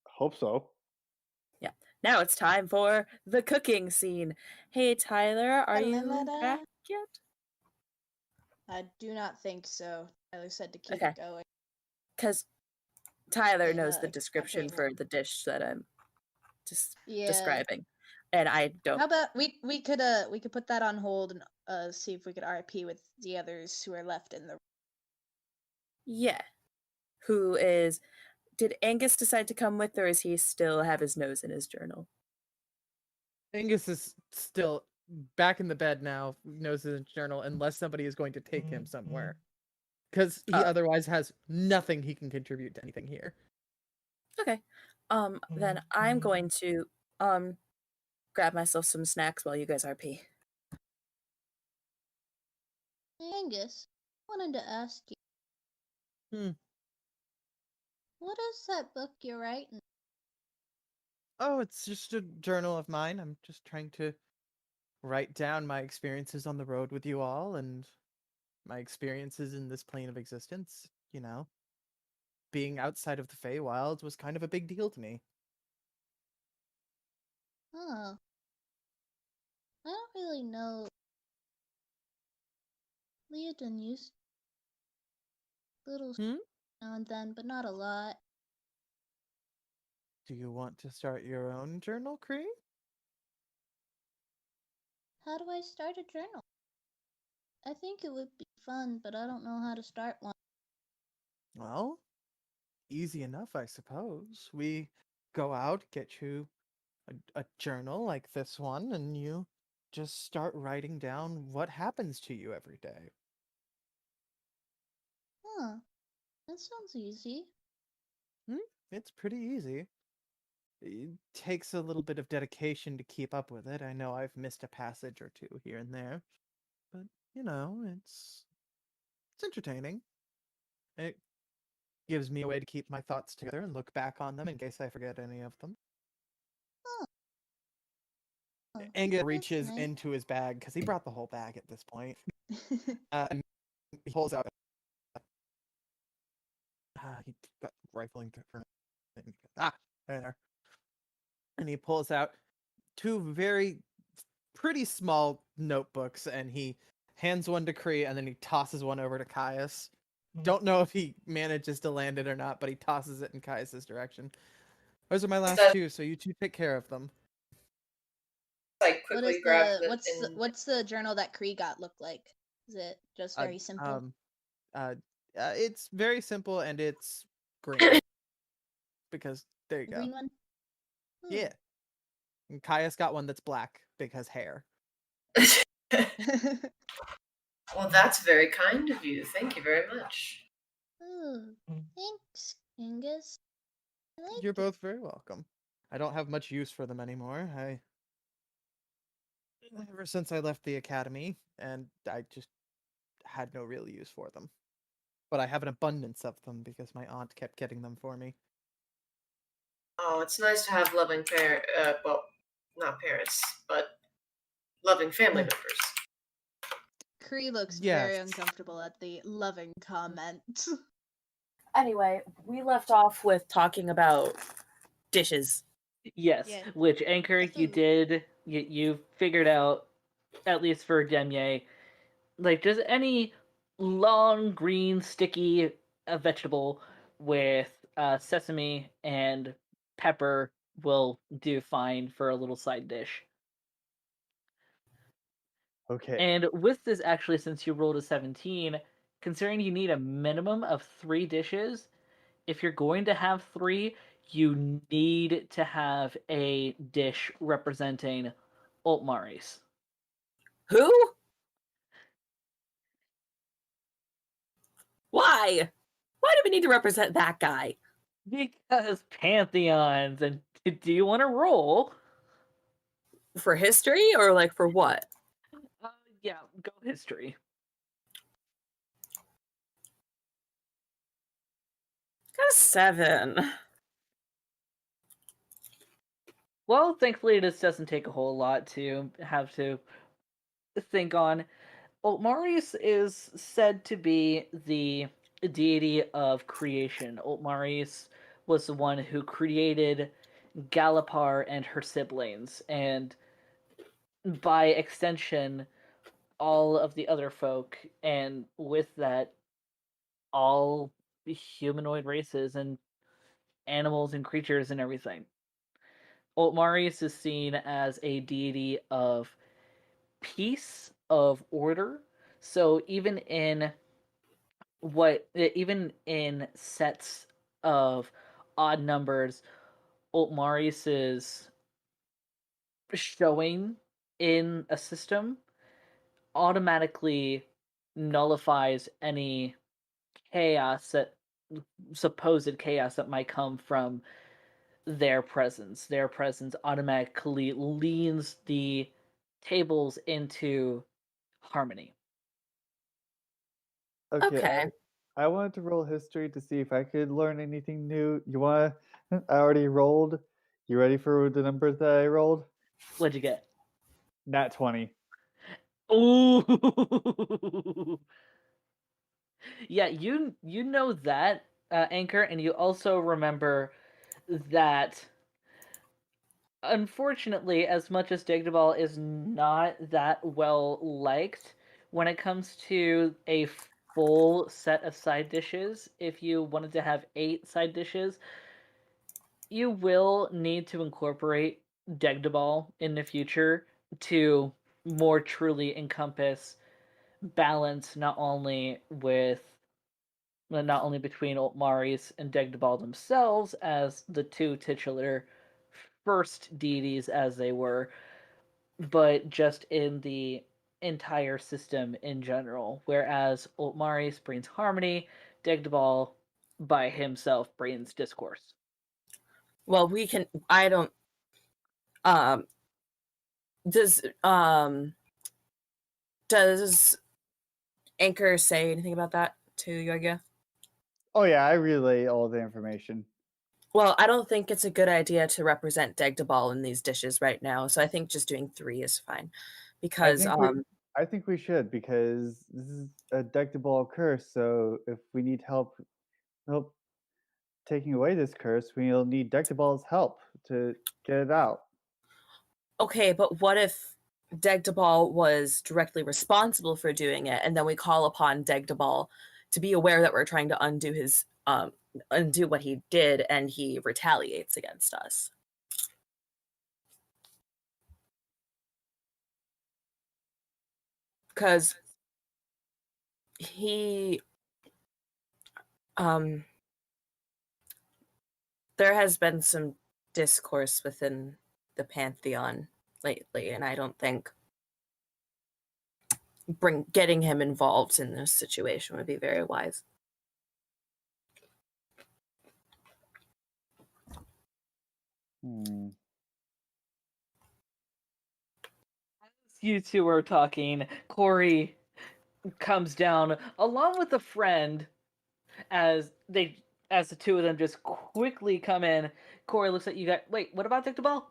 Hope so. Yeah. Now it's time for the cooking scene. Hey Tyler, are you Ta-da. back yet? I do not think so. Tyler said to keep Okay. going. Because Tyler And, knows the a description table. for the dish that I'm just Yeah. describing, and I don't. How about we could put that on hold and see if we could RP with the others who are left in the. Yeah. Did Angus decide to come with, or is he still have his nose in his journal? Angus is still back in the bed now, knows his journal, unless somebody is going to take him somewhere. Because he otherwise has nothing he can contribute to anything here. Okay. Then I'm going to grab myself some snacks while you guys RP. Angus, I wanted to ask you. Hmm. What is that book you're writing? Oh, it's just a journal of mine. I'm just trying to write down my experiences on the road with you all and my experiences in this plane of existence, you know. Being outside of the Feywilds was kind of a big deal to me. Oh. I don't really know. Leodon used little Hmm? now and then, but not a lot. Do you want to start your own journal, Cree? How do I start a journal? I think it would be fun, but I don't know how to start one. Well, easy enough, I suppose. We go out, get you a journal like this one, and you just start writing down what happens to you every day. Huh. That sounds easy. It's pretty easy. It takes a little bit of dedication to keep up with it. I know I've missed a passage or two here and there, but it's entertaining. It gives me a way to keep my thoughts together and look back on them in case I forget any of them. Huh. Angus That's reaches nice. into his bag because he brought the whole bag at this point. And he pulls out. He got rifling for there. And he pulls out two very pretty small notebooks, and he hands one to Kree, and then he tosses one over to Caius. Don't know if he manages to land it or not, but he tosses it in Caius's direction. Those are my last two, so you two take care of them. Like What quickly is grabs the it and what's the journal that Kree got look like? Is it just very simple? It's very simple, and it's green. Because there you The go. green one? Hmm. Yeah. And Caius got one that's black because hair. well, that's very kind of you. Thank you very much. Oh, thanks, Angus. I like You're it. both very welcome. I don't have much use for them anymore. Ever since I left the academy, and I just had no real use for them. But I have an abundance of them because my aunt kept getting them for me. Oh, it's nice to have loving well, not parents, but loving family members. Kree looks Yes. very uncomfortable at the loving comment. Anyway, we left off with talking about dishes. Yes, Yeah. which Anchor you did you figured out, at least for Demier, like just any long green sticky vegetable with sesame and pepper will do fine for a little side dish. Okay. And with this, actually, since you rolled a 17, considering you need a minimum of 3 dishes, if you're going to have 3, you need to have a dish representing Ultmaris. Who? Why? Why do we need to represent that guy? Because pantheons, and do you want to roll? For history or like for what? Yeah, go history. Got a 7. Well, thankfully, this doesn't take a whole lot to have to think on. Ultmaris is said to be the deity of creation. Ultmaris was the one who created Galapar and her siblings, and by extension, all of the other folk, and with that, all humanoid races and animals and creatures and everything. Ultmaris is seen as a deity of peace, of order. So even in sets of odd numbers, Ultmaris is showing in a system automatically nullifies any supposed chaos that might come from their presence. Their presence automatically leans the tables into harmony. Okay. I wanted to roll history to see if I could learn anything new. You want to? I already rolled. You ready for the numbers that I rolled? What'd you get? Nat 20. Ooh. Yeah, you know that, Anchor, and you also remember that unfortunately, as much as Digdaball is not that well liked, when it comes to a full set of side dishes, if you wanted to have 8 side dishes, you will need to incorporate Digdaball in the future to more truly encompass balance, not only with not only between Ultmaris and Degdebal themselves as the two titular first deities as they were, but just in the entire system in general. Whereas Ultmaris brings harmony, Degdebal by himself brings discourse. Well, I don't does Anchor say anything about that to Yorgia? Oh yeah, I relay all the information. Well, I don't think it's a good idea to represent Degdebal in these dishes right now, so I think just doing 3 is fine. Because I think we should, because this is a delectable curse. So if we need help taking away this curse, we'll need Delectable's help to get it out. Okay, but what if Degdebal was directly responsible for doing it, and then we call upon Degdebal to be aware that we're trying to undo what he did, and he retaliates against us? Because he there has been some discourse within the Pantheon lately, and I don't think getting him involved in this situation would be very wise. As you two are talking, Corey comes down along with a friend as the two of them just quickly come in. Corey looks at you guys. Wait, what about Degdebal?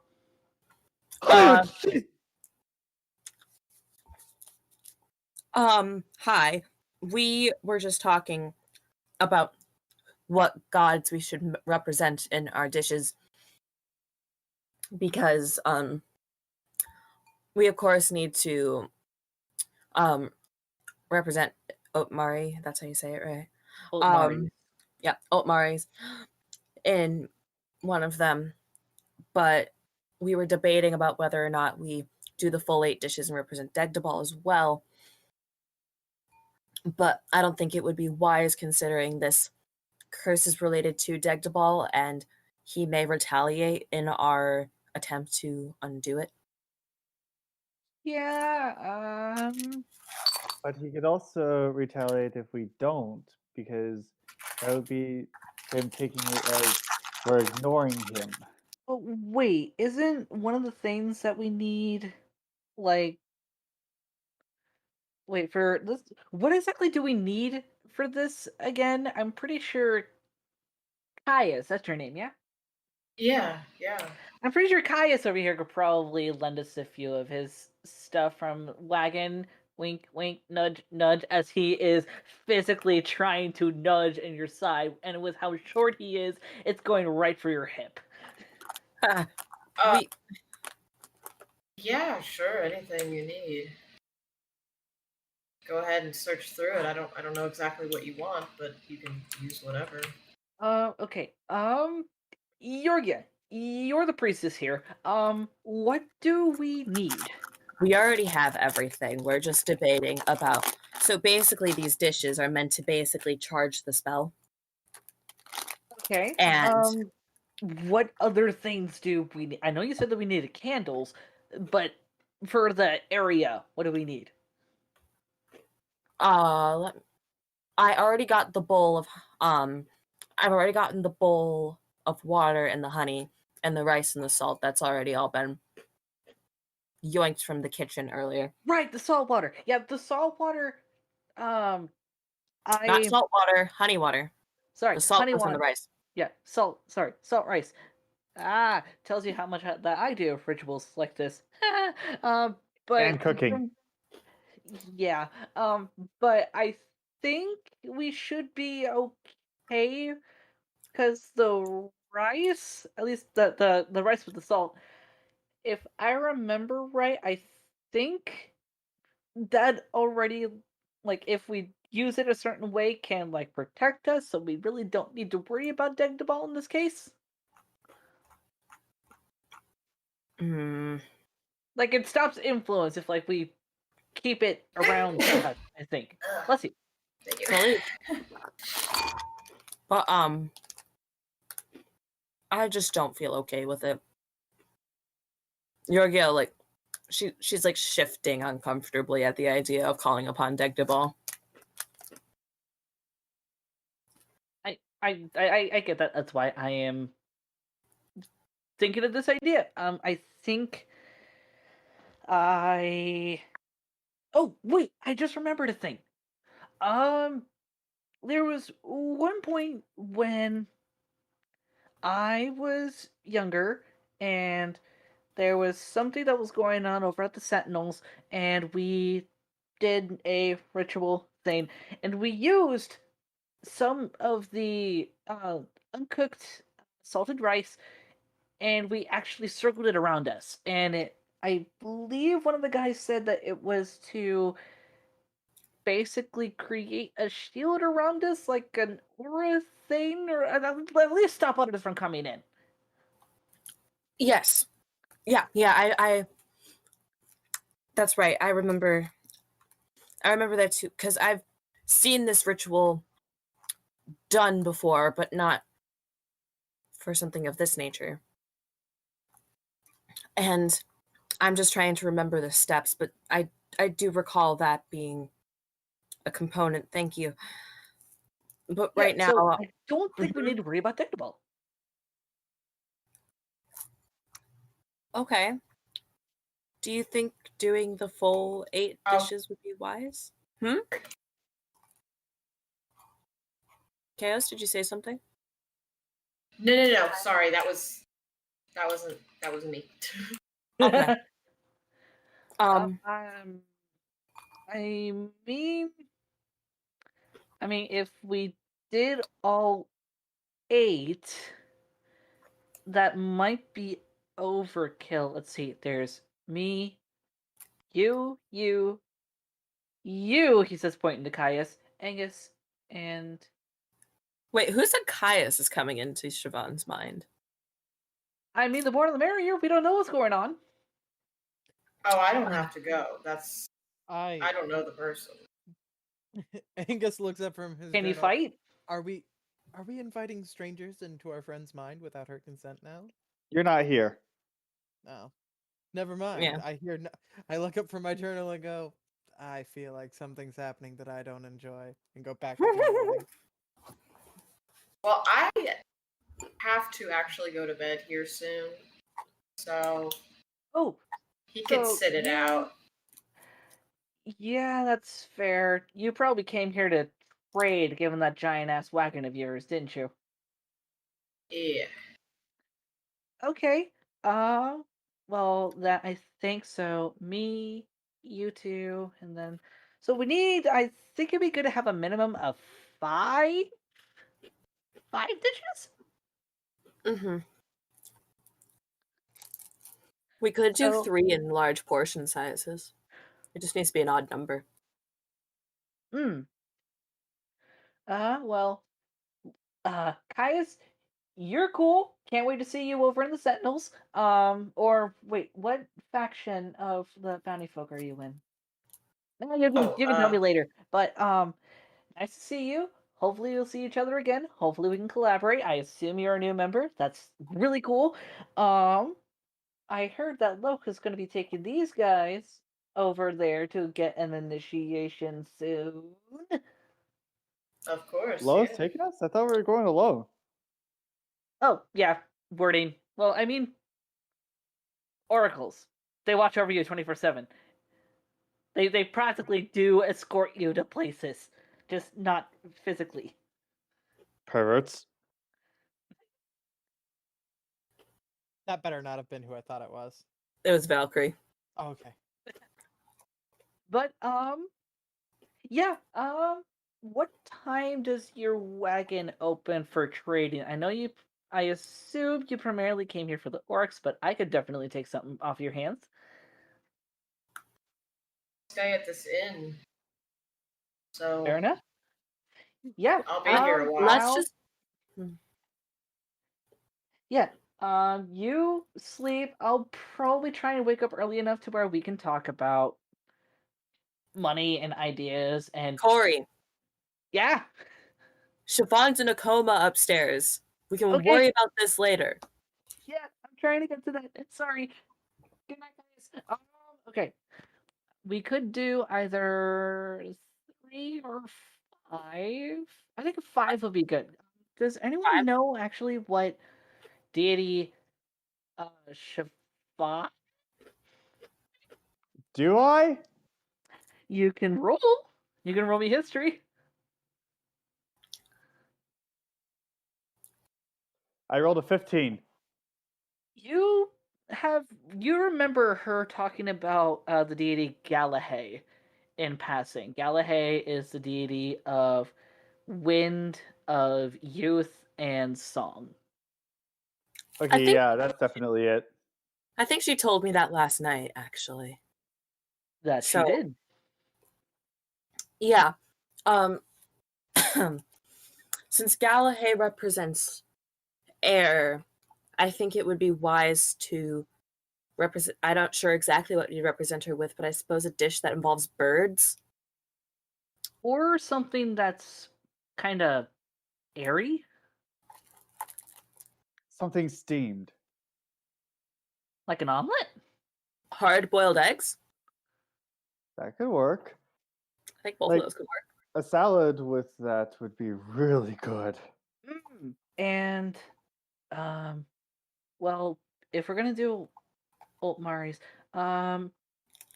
Hi. We were just talking about what gods we should represent in our dishes, because we of course need to represent Otmari. That's how you say it, right? Ultmaris. Yeah, Otmaris in one of them, but we were debating about whether or not we do the full 8 dishes and represent Degdebal as well. But I don't think it would be wise, considering this curse is related to Degdebal and he may retaliate in our attempt to undo it. Yeah, But he could also retaliate if we don't, because that would be him taking it as we're ignoring him. Oh, wait, isn't one of the things that we need, like, wait, for this, what exactly do we need for this again? I'm pretty sure Caius, that's your name, yeah? Yeah. I'm pretty sure Caius over here could probably lend us a few of his stuff from Wagon. Wink, wink, nudge, nudge, as he is physically trying to nudge in your side, and with how short he is, it's going right for your hip. Yeah, sure. Anything you need. Go ahead and search through it. I don't know exactly what you want, but you can use whatever. Okay. Iorgie, you're the priestess here. What do we need? We already have everything. We're just debating about. So basically, these dishes are meant to basically charge the spell. Okay. And what other things do we need? I know you said that we needed candles, but for the area, what do we need? I already got the bowl of I've already gotten the bowl of water and the honey and the rice and the salt. That's already all been yoinked from the kitchen earlier. Right, the salt water. Yeah, the salt water. Not salt water, honey water. Sorry, the salt honey was water. on the rice. Yeah, salt. Sorry, salt rice. Tells you how much that I do of rituals like this. But And cooking. Yeah. But I think we should be okay, because the rice, at least the rice with the salt, if I remember right, I think that already, like, if we use it a certain way, can, like, protect us, so we really don't need to worry about Degdebal in this case. Like, it stops influence if, like, we keep it around so much, I think. Bless you. Thank you. But I just don't feel okay with it. Iorgie, like, she's like shifting uncomfortably at the idea of calling upon Degdeball. I get that. That's why I am thinking of this idea. I think I. Oh wait, I just remembered a thing. There was one point when I was younger, and there was something that was going on over at the Sentinels, and we did a ritual thing, and we used some of the uncooked salted rice, and we actually circled it around us. And I believe one of the guys said that it was to basically create a shield around us, like an aura thing, or at least stop others from coming in. Yes. Yeah, I that's right. I remember that too, because I've seen this ritual done before, but not for something of this nature. And I'm just trying to remember the steps, but I do recall that being a component. Thank you. But right now, so I don't think we need to worry about Dictable. Okay. Do you think doing the full 8 dishes would be wise? Chaos, did you say something? No. Sorry, that wasn't me. Okay. I mean, if we did all 8, that might be overkill. Let's see. There's me, you. He says, pointing to Caius, Angus, and Wait, who said Caius is coming into Siobhan's mind? I mean, the more the merrier. We don't know what's going on. Oh, I don't have to go. I I don't know the person. Angus looks up from his Can you journal. fight? Are we inviting strangers into our friend's mind without her consent now? You're not here. No. Never mind. Yeah. I look up from my journal and go, I feel like something's happening that I don't enjoy, and go back to journaling. Well, I have to actually go to bed here soon, so he can sit it out. Yeah, that's fair. You probably came here to trade, given that giant ass wagon of yours, didn't you? Yeah. Okay. Well, that I think so. Me, you two, and then so we need. I think it'd be good to have a minimum of 5 dishes. Mm-hmm. We could do 3 in large portion sizes. It just needs to be an odd number. Well, Caius, you're cool. Can't wait to see you over in the Sentinels. Or wait, what faction of the Bounty Folk are you in? No, you can tell me later. But nice to see you. Hopefully we'll see each other again. Hopefully we can collaborate. I assume you're a new member. That's really cool. I heard that Loke is going to be taking these guys over there to get an initiation soon. Of course. Lowe's Yeah. taking us? I thought we were going to Lowe. Oh, yeah, wording. Well, I mean, oracles. They watch over you 24/7. They practically do escort you to places, just not physically. Perverts. That better not have been who I thought it was. It was Valkyrie. Oh, okay. But yeah, what time does your wagon open for trading? I assume you primarily came here for the orcs, but I could definitely take something off your hands. Stay at this inn. So Fair enough. Yeah, I'll be here a while. Yeah. You sleep. I'll probably try and wake up early enough to where we can talk about money and ideas and Corey. Yeah. Siobhan's in a coma upstairs. We can Okay. worry about this later. Yeah, I'm trying to get to that. Sorry. Good night, guys. Okay. We could do either 3 or 5. I think 5 would be good. Does anyone 5? know actually what deity Siobhan? Do I? You can roll. You can roll me history. I rolled a 15. You remember her talking about the deity Galahad in passing. Galahad is the deity of wind, of youth, and song. Okay, think- yeah, that's definitely it. I think she told me that last night, actually. That she So- did. Yeah. Since Galahad represents air, I think it would be wise to represent. I'm not sure exactly what you represent her with, but I suppose a dish that involves birds. Or something that's kind of airy, Something steamed. like an omelet. Hard-boiled eggs. That could work. I think both Like- of those could work. A salad with that would be really good. And, well, if we're gonna do Altmaris,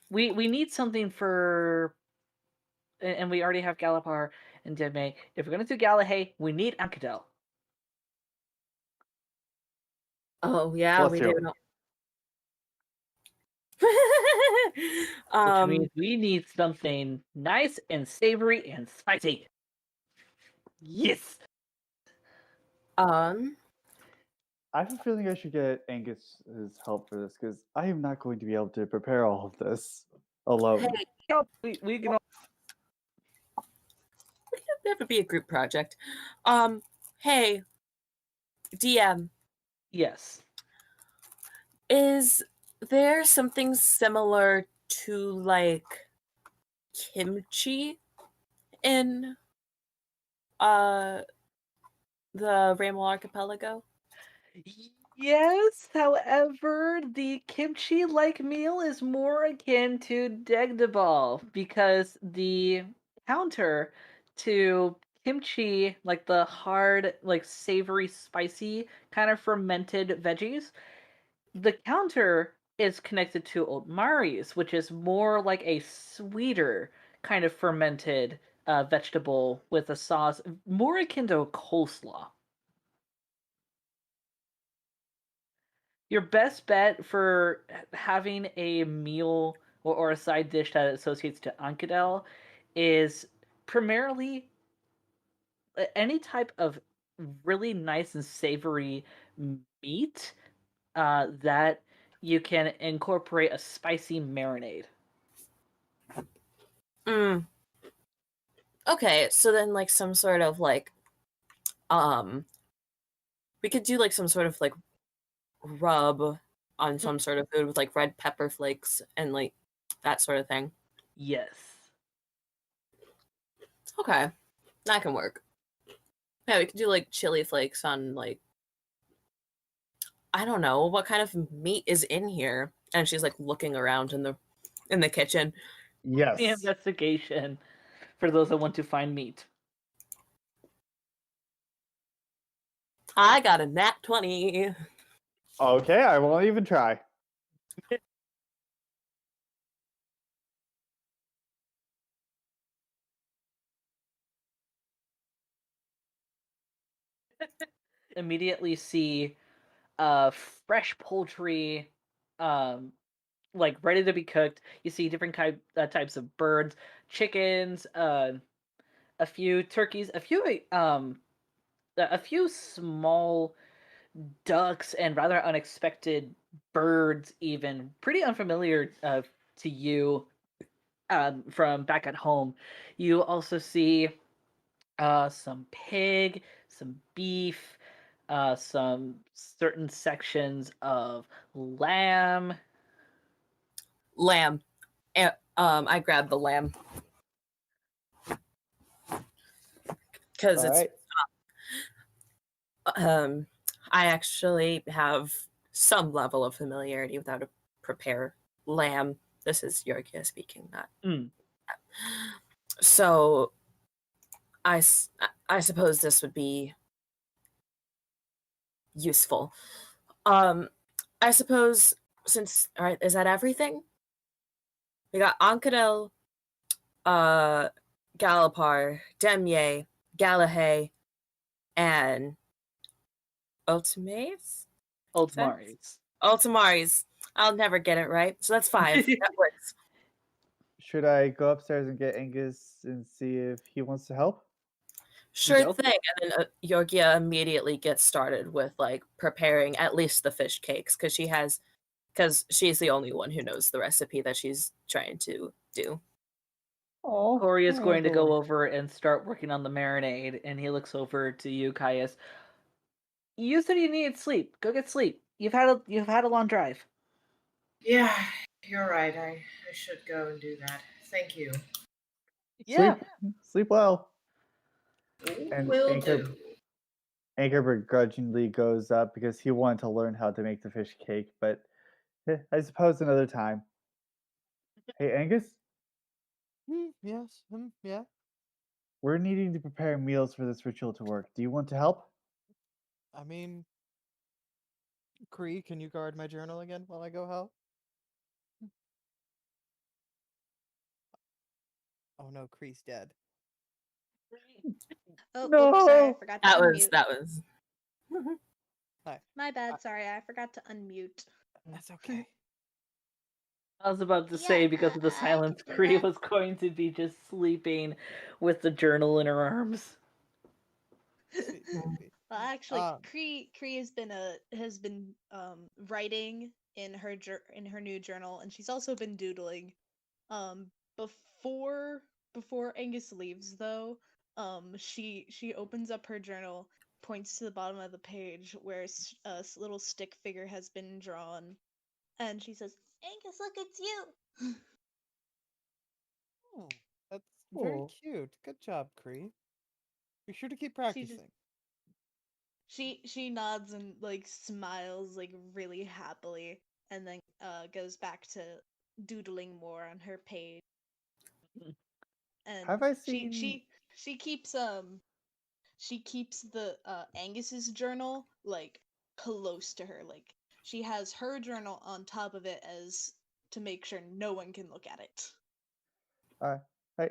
we need something for, and we already have Galapar and Deme. If we're gonna do Galahad, we need Ankadel. Oh yeah, Bless we you. do. Know. Which means we need something nice and savory and spicy. Yes. I have a feeling I should get Angus's help for this because I am not going to be able to prepare all of this alone. Hey, We can all... that would be a group project. Hey, DM, Yes. is there something similar to like kimchi in the Rainbow Archipelago? Yes, however, the kimchi-like meal is more akin to degdeball because the counter to kimchi, like the hard, like savory, spicy kind of fermented veggies, the counter is connected to Otmaris, which is more like a sweeter kind of fermented vegetable with a sauce, more akin to a coleslaw. Your best bet for having a meal or a side dish that associates to Ankadel is primarily any type of really nice and savory meat that you can incorporate a spicy marinade. Okay, so then like some sort of like we could do like some sort of like rub on some sort of food with like red pepper flakes and like that sort of thing. Yes. Okay, that can work. Yeah, we could do like chili flakes on like I don't know what kind of meat is in here. And she's like looking around in the kitchen. Yes. The investigation for those that want to find meat. I got a nat 20. Okay, I won't even try. Immediately see fresh poultry, like ready to be cooked. You see different types of birds, chickens, a few turkeys, a few small ducks, and rather unexpected birds. Even pretty unfamiliar to you from back at home. You also see some pig, some beef, some certain sections of lamb. Lamb. And, I grabbed the lamb. Because All it's right. I actually have some level of familiarity with how to prepare lamb. This is Yorkia speaking, not. Mm. So, I suppose this would be useful. I suppose since all right, is that everything? We got Ankadel, Galopar, Demye, Galahay, and Ultimates? Ultimaris. Ultimaris. I'll never get it right. So that's 5. That works. Should I go upstairs and get Angus and see if he wants to help? Sure Go. thing. And then Yorgia immediately gets started with like preparing at least the fish cakes because she's the only one who knows the recipe that she's trying to do. Oh, Corey is going to go over and start working on the marinade, and he looks over to you, Caius. You said you needed sleep. Go get sleep. You've had a long drive. Yeah, you're right. I should go and do that. Thank you. Yeah. Sleep well. And Will Anchor do. Anchor begrudgingly goes up because he wanted to learn how to make the fish cake, but I suppose another time. Hey, Angus, Yes. Yeah. we're needing to prepare meals for this ritual to work. Do you want to help? I mean, Kree, can you guard my journal again while I go help? Oh no, Kree's dead. Oh, No! oops, sorry, I forgot to unmute. That was My bad, sorry, I forgot to unmute. That's okay. I was about to Yeah, say, because of the I can silence, do Cree that. was going to be just sleeping with the journal in her arms. Sweet, sweet. Well, actually, Um, Cree has been writing in her new journal, and she's also been doodling. Um, before Angus leaves, though, she opens up her journal, points to the bottom of the page where a little stick figure has been drawn, and she says, "Angus, look, it's you." Oh, that's very Oh. cute. Good job, Kree. Be sure to keep She just practicing. she nods and like smiles like really happily, and then goes back to doodling more on her page. And Have I she seen? she she keeps she keeps the Angus's journal like close to her. Like she has her journal on top of it as to make sure no one can look at it.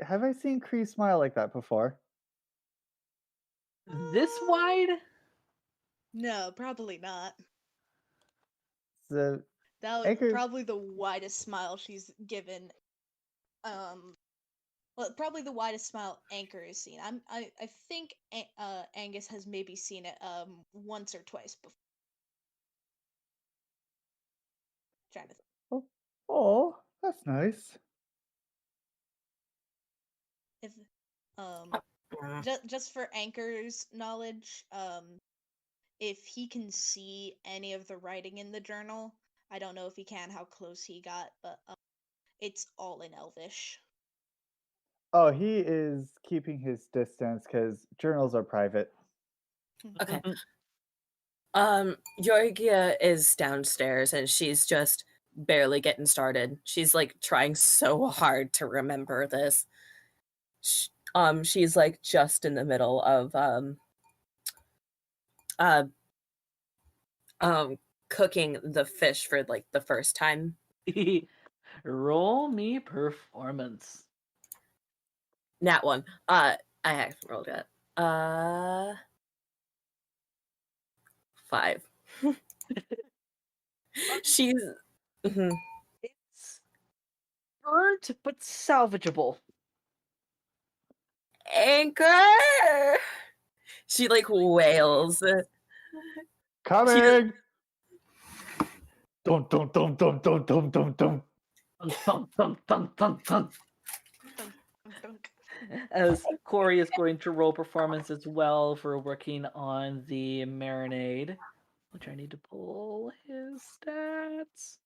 Have I seen Kree smile like that before? This wide? No, probably not. The That was Anchor. probably the widest smile she's given. Well, probably the widest smile Anchor has seen. I think Angus has maybe seen it once or twice before. Trying to think. Oh, that's nice. If just for Anchor's knowledge, if he can see any of the writing in the journal, I don't know if he can, how close he got, but it's all in Elvish. Oh, he is keeping his distance because journals are private. okay. Yorgia is downstairs and she's just barely getting started. She's like trying so hard to remember this. She's like just in the middle of cooking the fish for like the first time. Roll me performance. Nat one. I haven't rolled yet. 5. She's It's burnt but salvageable. Anchor. She like wails. Coming! Dum dum dum dum dum dum dum dum. Thunk, thunk, thunk, thunk, thunk. As Corey is going to roll performance as well for working on the marinade, which I need to pull his stats.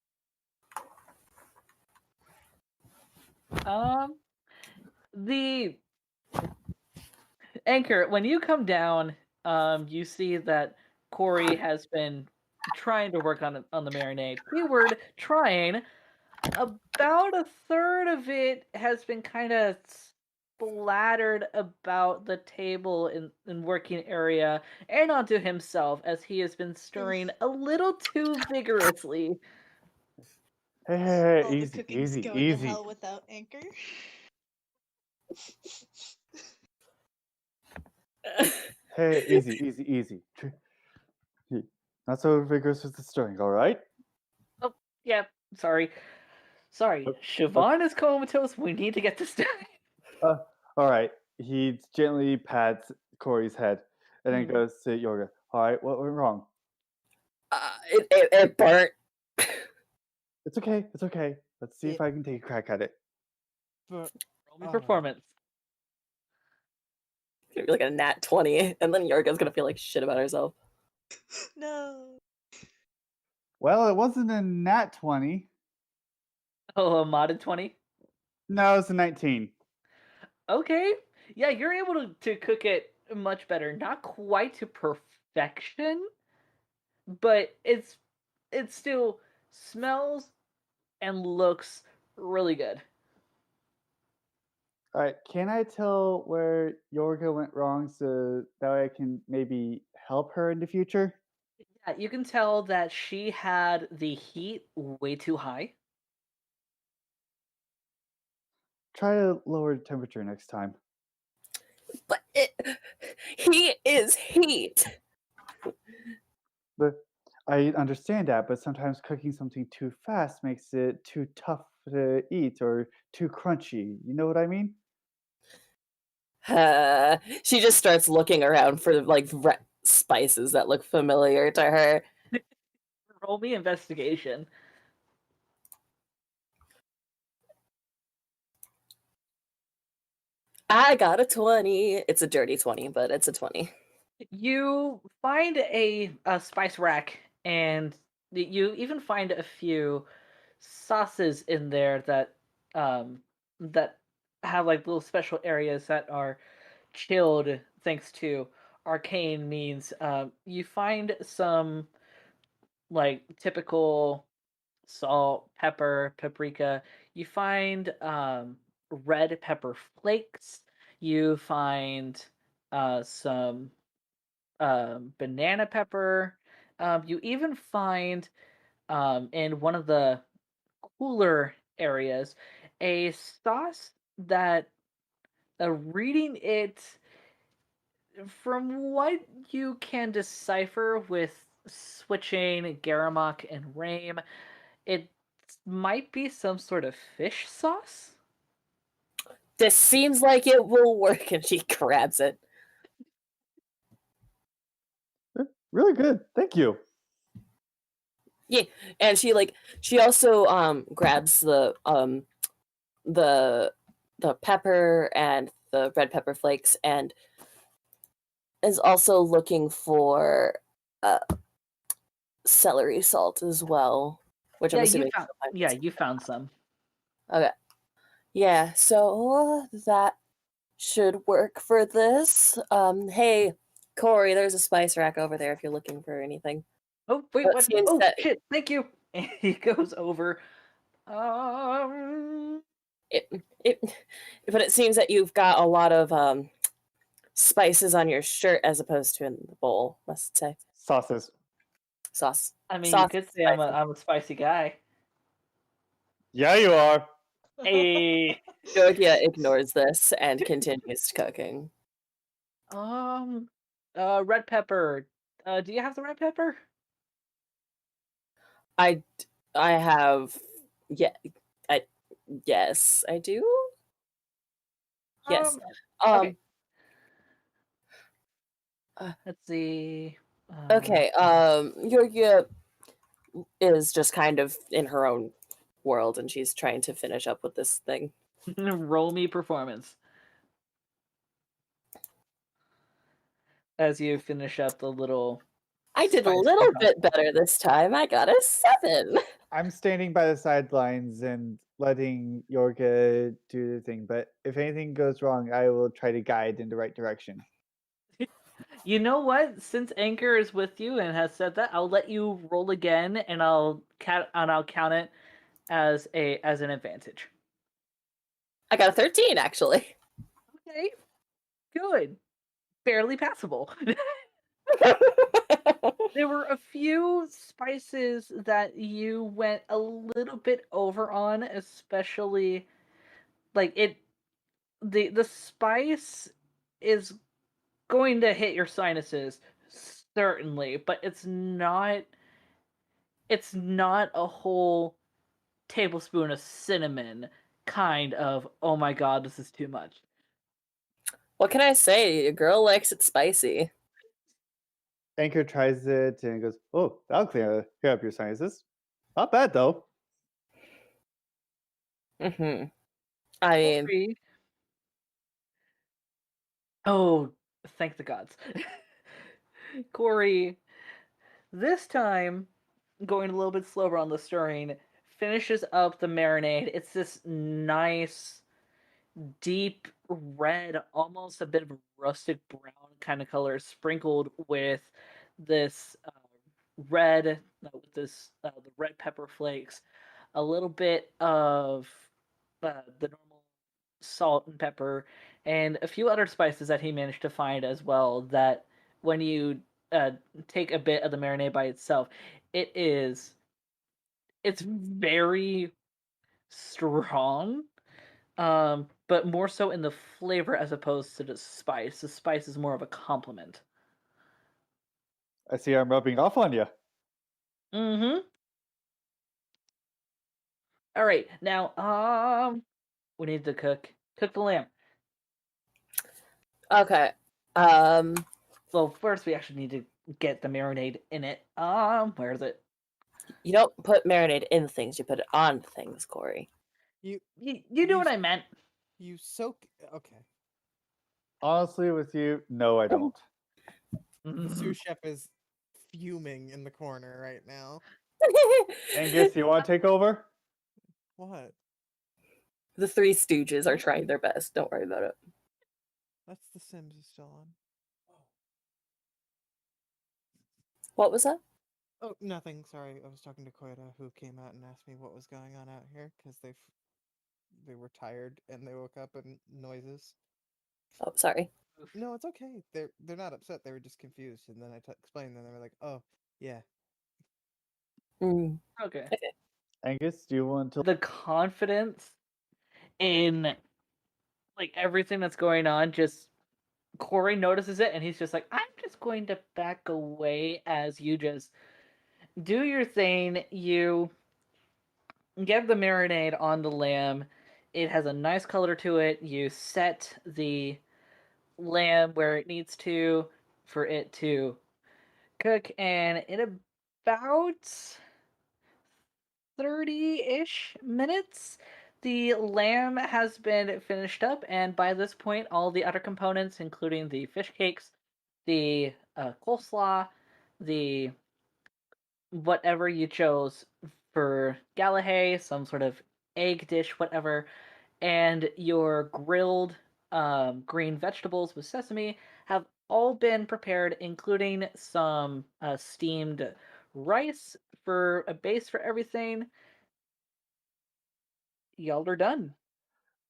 The Anchor, when you come down, You see that Corey has been trying to work on the marinade. Keyword trying. About a third of it has been kind of splattered about the table in working area and onto himself as he has been stirring a little too vigorously. Hey, All the easy, cooking's easy, going to easy. hell without Anchor. Hey, easy, easy, easy. Not so vigorous with the stirring, all right? Oh, yeah, sorry. Sorry, Siobhan is comatose. We need to get this done. All right. He gently pats Corey's head and then goes to Yorga. All right, what went wrong? It burnt. It's okay. It's okay. Let's see if I can take a crack at it. Roll me performance. It's gonna be like a nat 20, and then Yorga's gonna feel like shit about herself. No. Well, it wasn't a nat 20. Oh, a modded 20? No, it's a 19. Okay. Yeah, you're able to cook it much better. Not quite to perfection, but it still smells and looks really good. All right, can I tell where Yorga went wrong so that way I can maybe help her in the future? Yeah, you can tell that she had the heat way too high. Try to lower the temperature next time. But heat is heat. But I understand that, but sometimes cooking something too fast makes it too tough to eat or too crunchy. You know what I mean? She just starts looking around for like spices that look familiar to her. Roll me investigation. I got a 20. It's a dirty 20, but it's a 20. You find a spice rack, and you even find a few sauces in there that have like little special areas that are chilled thanks to arcane means. You find some like typical salt, pepper, paprika. You find red pepper flakes. You find some banana pepper. You even find in one of the cooler areas a sauce that reading it from what you can decipher with switching Garamok and Rame, it might be some sort of fish sauce. This seems like it will work, and she grabs it. Really good. Thank you. Yeah, and she also grabs the pepper and the red pepper flakes and is also looking for celery salt as well, which I'm assuming. You found some. Okay. Yeah, so that should work for this. Hey, Corey, there's a spice rack over there if you're looking for anything. Oh wait, But what? seems Oh that- shit! Thank you. And he goes over. But it seems that you've got a lot of spices on your shirt as opposed to in the bowl, must say. Sauces. Sauce. I mean, Sauce you could say I'm a spicy guy. Yeah, you are. Hey. Georgia ignores this and continues cooking. Red pepper. Do you have the red pepper? I have, yes, I do. Yes. Okay. Let's see. Okay. Georgia is just kind of in her own world, and she's trying to finish up with this thing. Roll me performance. As you finish up the little. I did a little bit better this time. I got a 7. I'm standing by the sidelines and letting Yorga do the thing, but if anything goes wrong, I will try to guide in the right direction. You know what? Since Anchor is with you and has said that, I'll let you roll again, and I'll count it as an advantage. I got a 13, actually. Okay, good, barely passable. There were a few spices that you went a little bit over on, especially like it. The spice is going to hit your sinuses certainly, but it's not a whole tablespoon of cinnamon kind of, oh my god, this is too much. What can I say? Your girl likes it spicy. Anchor tries it and goes, "Oh, that'll clear up your sinuses. Not bad though." Mm-hmm. I mean, Corey. Oh, thank the gods. Corey, this time, going a little bit slower on the stirring, finishes up the marinade. It's this nice, deep red, almost a bit of a rustic brown kind of color, sprinkled with this red, with this the red pepper flakes, a little bit of the normal salt and pepper, and a few other spices that he managed to find as well. That when you uh, take a bit of the marinade by itself, it's very strong, but more so in the flavor as opposed to the spice. The spice is more of a compliment. I see I'm rubbing off on you. Mm-hmm. All right, now we need to cook the lamb. okay. Well, first we actually need to get the marinade in it. Where is it? You don't put marinade in things, you put it on things, Corey. You know what I meant. You soak. Okay. Honestly, with you, no, I don't. The sous chef is fuming in the corner right now. Angus, you want to take over? What? The Three Stooges are trying their best. Don't worry about it. That's The Sims is still on. What was that? Oh, nothing. Sorry, I was talking to Koida, who came out and asked me what was going on out here because they were tired and they woke up and noises. Oh, sorry. No, it's okay. They're not upset. They were just confused, and then I explained, and they were like, "Oh, yeah." Mm. Okay. Angus, do you want to? The confidence in like everything that's going on, just Corey notices it and he's just like, I'm just going to back away as you just do your thing. You get the marinade on the lamb. It has a nice color to it. You set the lamb where it needs to for it to cook, and in about 30-ish minutes, the lamb has been finished up, and by this point, all the other components, including the fish cakes, the coleslaw, the whatever you chose for Galahad, some sort of egg dish, whatever, and your grilled green vegetables with sesame have all been prepared, including some steamed rice for a base for everything. Y'all are done.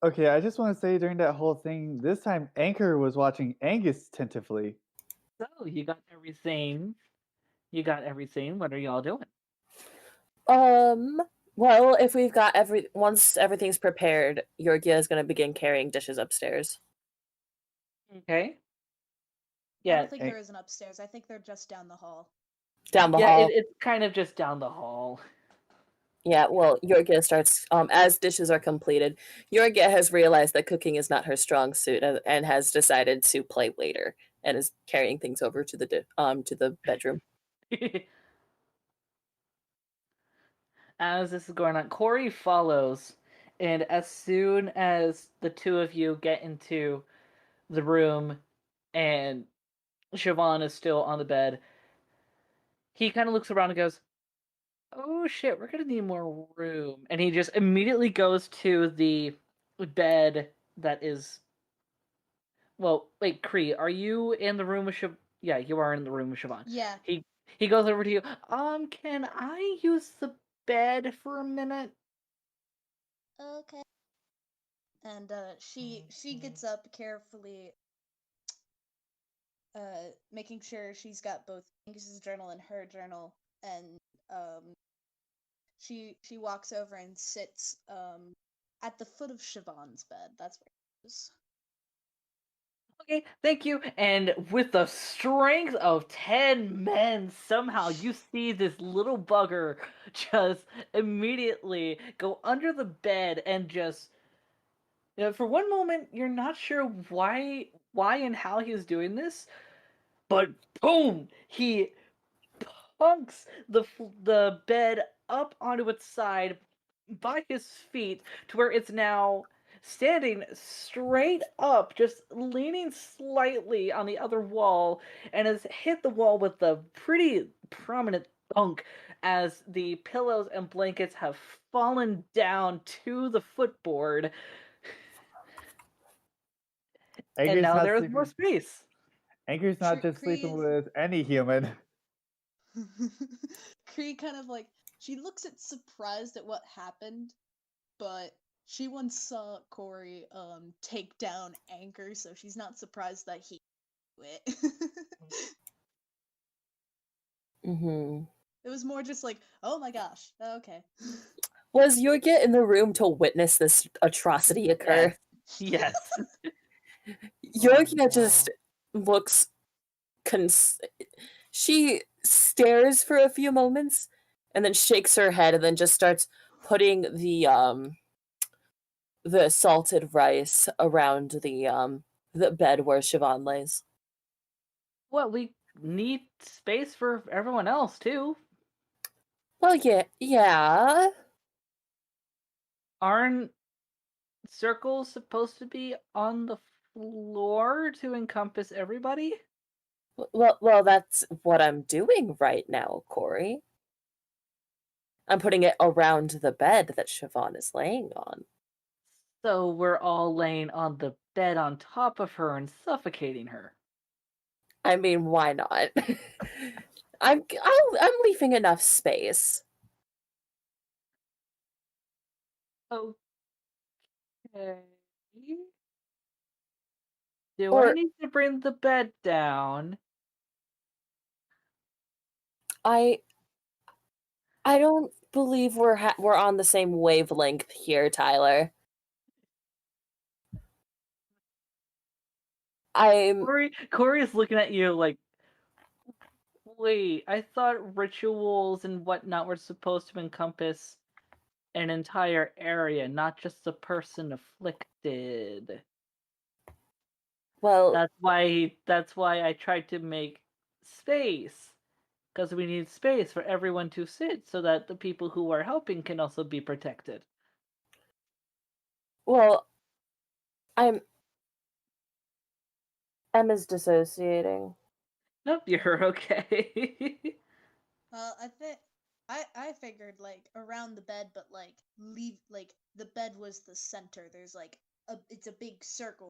Okay, I just want to say during that whole thing, this time Anchor was watching Angus attentively. So you got everything. You got everything. What are y'all doing? Well, if we've got once everything's prepared, Yorgia is going to begin carrying dishes upstairs. Okay. I Yeah. don't think there is an upstairs. I think they're just down the hall. Down the Yeah, hall. it's kind of just down the hall. Yeah, well, Yorgia starts, as dishes are completed, Yorgia has realized that cooking is not her strong suit and has decided to play waiter and is carrying things over to the bedroom. As this is going on, Corey follows, and as soon as the two of you get into the room and Siobhan is still on the bed, he kind of looks around and goes, oh shit, we're gonna need more room. And he just immediately goes to the bed that is well, wait, Kree, are you in the room with Yeah, you are in the room with Siobhan. Yeah. He goes over to you. Can I use the bed for a minute? Okay. And she gets up carefully, making sure she's got both Angus's journal and her journal, and she walks over and sits at the foot of Siobhan's bed. That's where it is. Okay, thank you. And with the strength of 10 men, somehow you see this little bugger just immediately go under the bed and just. For one moment, you're not sure why and how he's doing this, but boom! He punks the bed up onto its side by his feet to where it's now standing straight up, just leaning slightly on the other wall, and has hit the wall with a pretty prominent thunk as the pillows and blankets have fallen down to the footboard, and Anger's now not there is more sleeping. space. Anger's not just sleeping with any human. Kree kind of like, she looks surprised at what happened, but she once saw Corey take down Anchor, so she's not surprised that he quit. Mm-hmm. It was more just like, oh my gosh, okay. Was Iorgie in the room to witness this atrocity occur? Yes. Iorgie just looks. She stares for a few moments, and then shakes her head, and then just starts putting the salted rice around the bed where Siobhan lays. Well, we need space for everyone else too. Well, yeah. Aren't circles supposed to be on the floor to encompass everybody? Well, that's what I'm doing right now, Corey. I'm putting it around the bed that Siobhan is laying on. So we're all laying on the bed on top of her and suffocating her. I mean, why not? I'm leaving enough space. Okay. Do Or I need to bring the bed down? I don't believe we're on the same wavelength here, Tyler. Corey's looking at you like, wait, I thought rituals and whatnot were supposed to encompass an entire area, not just the person afflicted. Well, That's why I tried to make space. Because we need space for everyone to sit so that the people who are helping can also be protected. well, Emma's dissociating. Nope, you're okay. I figured like around the bed, but like leave like the bed was the center. There's like it's a big circle,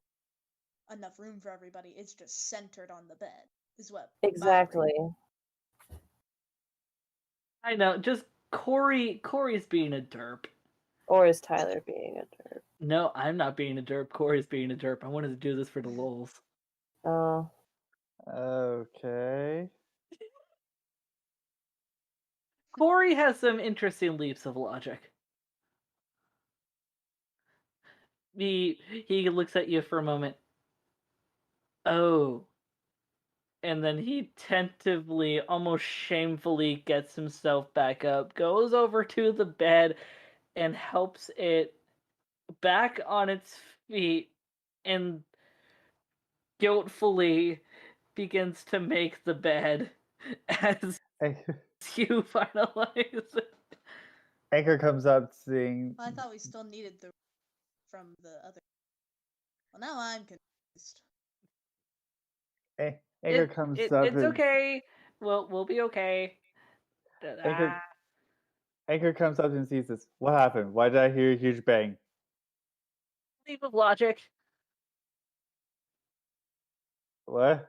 enough room for everybody. It's just centered on the bed, is what. Exactly. I know, just Corey's being a derp. Or is Tyler being a derp? No, I'm not being a derp. Corey's being a derp. I wanted to do this for the lulz. Oh. Okay. Corey has some interesting leaps of logic. He looks at you for a moment. Oh. And then he tentatively, almost shamefully gets himself back up, goes over to the bed, and helps it back on its feet, and guiltfully begins to make the bed as you finalize it. Anchor comes up saying, I thought we still needed the from the other. Well, now I'm confused. Anchor comes up. It's okay. We'll be okay. Anchor comes up and sees this. What happened? Why did I hear a huge bang? Leap of logic. What?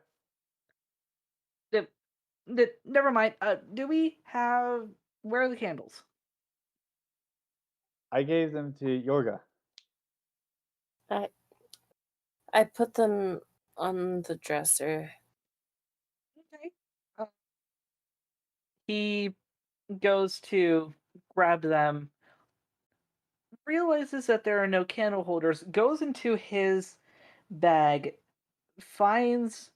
Never mind. Do we have? Where are the candles? I gave them to Yorga. I put them on the dresser. Okay. He goes to grab them, realizes that there are no candle holders, goes into his bag, finds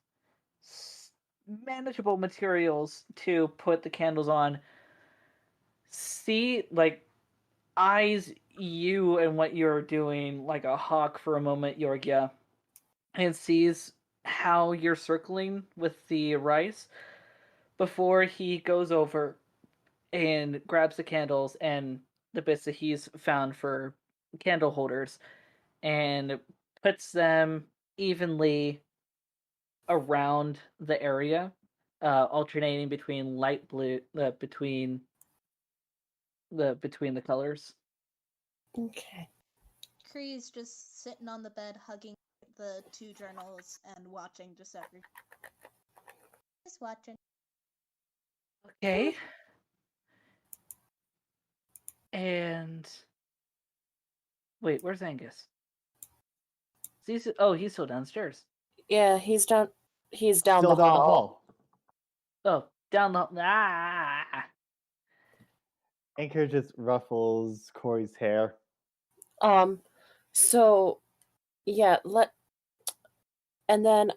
manageable materials to put the candles on, eyes you and what you're doing like a hawk for a moment, Yorgia, and sees how you're circling with the rice before he goes over and grabs the candles and the bits that he's found for candle holders and puts them evenly around the area, alternating between light blue, between the colors. Okay. Kree's just sitting on the bed, hugging the two journals and watching just watching. Okay. And wait, where's Angus? He's still downstairs. Yeah, he's down. He's down Still the down hall. the hall. Oh, down the Anchor just ruffles Corey's hair. So yeah, and then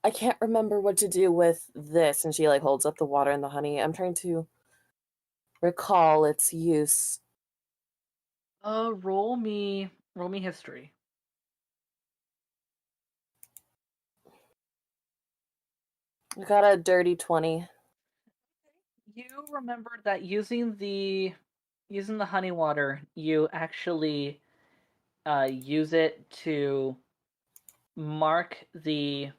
I can't remember what to do with this, and she like holds up the water and the honey. I'm trying to recall its use. roll me history. I got a dirty 20. You remember that using the honey water, you actually use it to mark the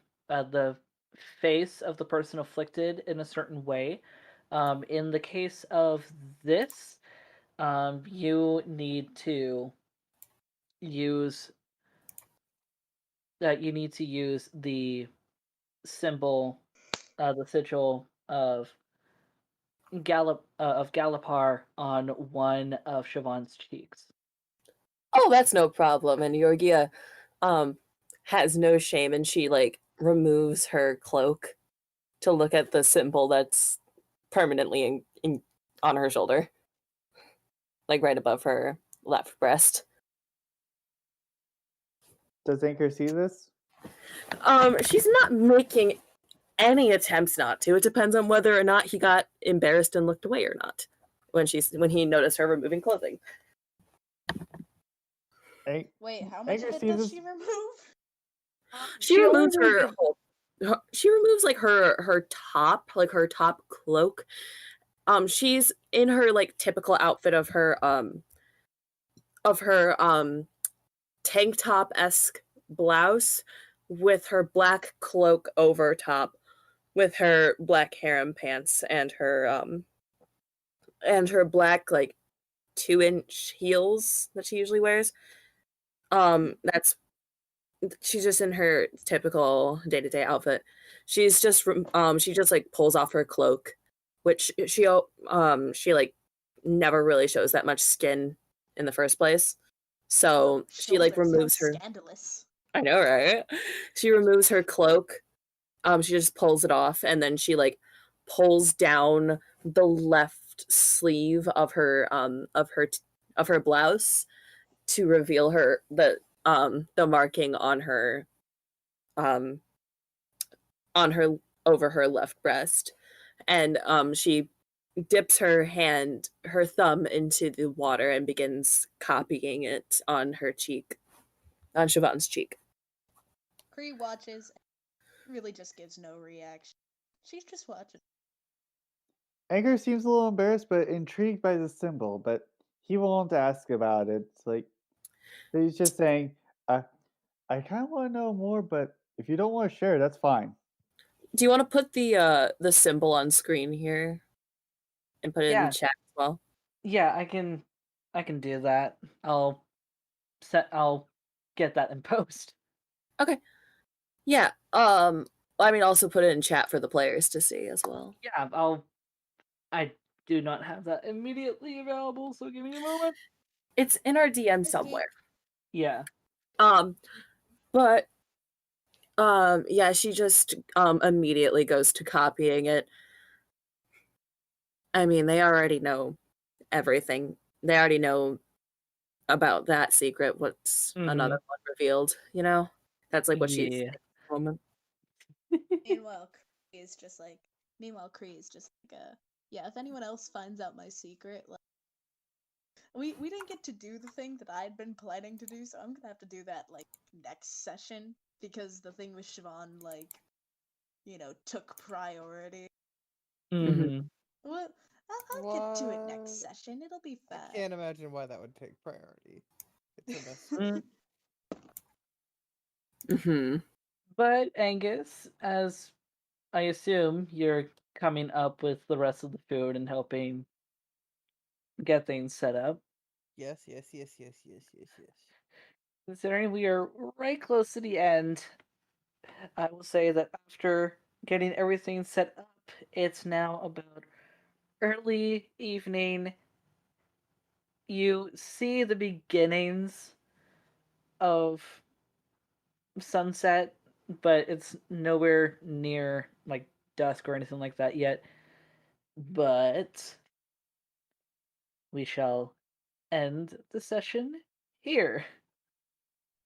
face of the person afflicted in a certain way. In the case of this, you need to use the symbol, the sigil of Galapar on one of Siobhan's cheeks. Oh, that's no problem. And Georgia has no shame, and she like removes her cloak to look at the symbol that's permanently on her shoulder, like right above her left breast. Does Anchor see this? She's not making any attempts not to. It depends on whether or not he got embarrassed and looked away or not when he noticed her removing clothing. Wait, how much of it does she remove? She removes she removes like her top, like her top cloak. She's in her like typical outfit of her tank top-esque blouse with her black cloak over top, with her black harem pants and her black like 2-inch heels that she usually wears. She's just in her typical day-to-day outfit. She just like pulls off her cloak, which she like never really shows that much skin in the first place. So she like removes her. Scandalous. I know, right? She removes her cloak. She just pulls it off, and then she like pulls down the left sleeve of her blouse to reveal the marking on her over her left breast, and she dips her thumb into the water and begins copying it on her cheek, on Siobhan's cheek. Kree watches and really just gives no reaction. She's just watching. Anchor seems a little embarrassed but intrigued by the symbol, but he won't ask about it. It's like he's just saying, I kind of want to know more, but if you don't want to share, that's fine. Do you want to put the symbol on screen here and put it in the chat as well? Yeah, I can do that. I'll get that in post. Okay. Yeah. I mean, also put it in chat for the players to see as well. Yeah, I do not have that immediately available, so give me a moment. It's in our DM Okay. somewhere. Yeah. But yeah, she just immediately goes to copying it. I mean, they already know everything. They already know about that secret. What's another one revealed? You know, that's like what she's Yeah. saying at the moment. Meanwhile, Kree is just like, yeah, if anyone else finds out my secret, like, we didn't get to do the thing that I'd been planning to do, so I'm gonna have to do that, like, next session, because the thing with Siobhan, like, took priority. Mm-hmm. Well, I'll get to it next session, it'll be I fine. can't imagine why that would take priority. It's a best Mm. Mm-hmm. But Angus, as I assume you're coming up with the rest of the food and helping get things set up. Yes. Considering we are right close to the end, I will say that after getting everything set up, it's now about early evening. You see the beginnings of sunset, but it's nowhere near like dusk or anything like that yet. But we shall end the session here.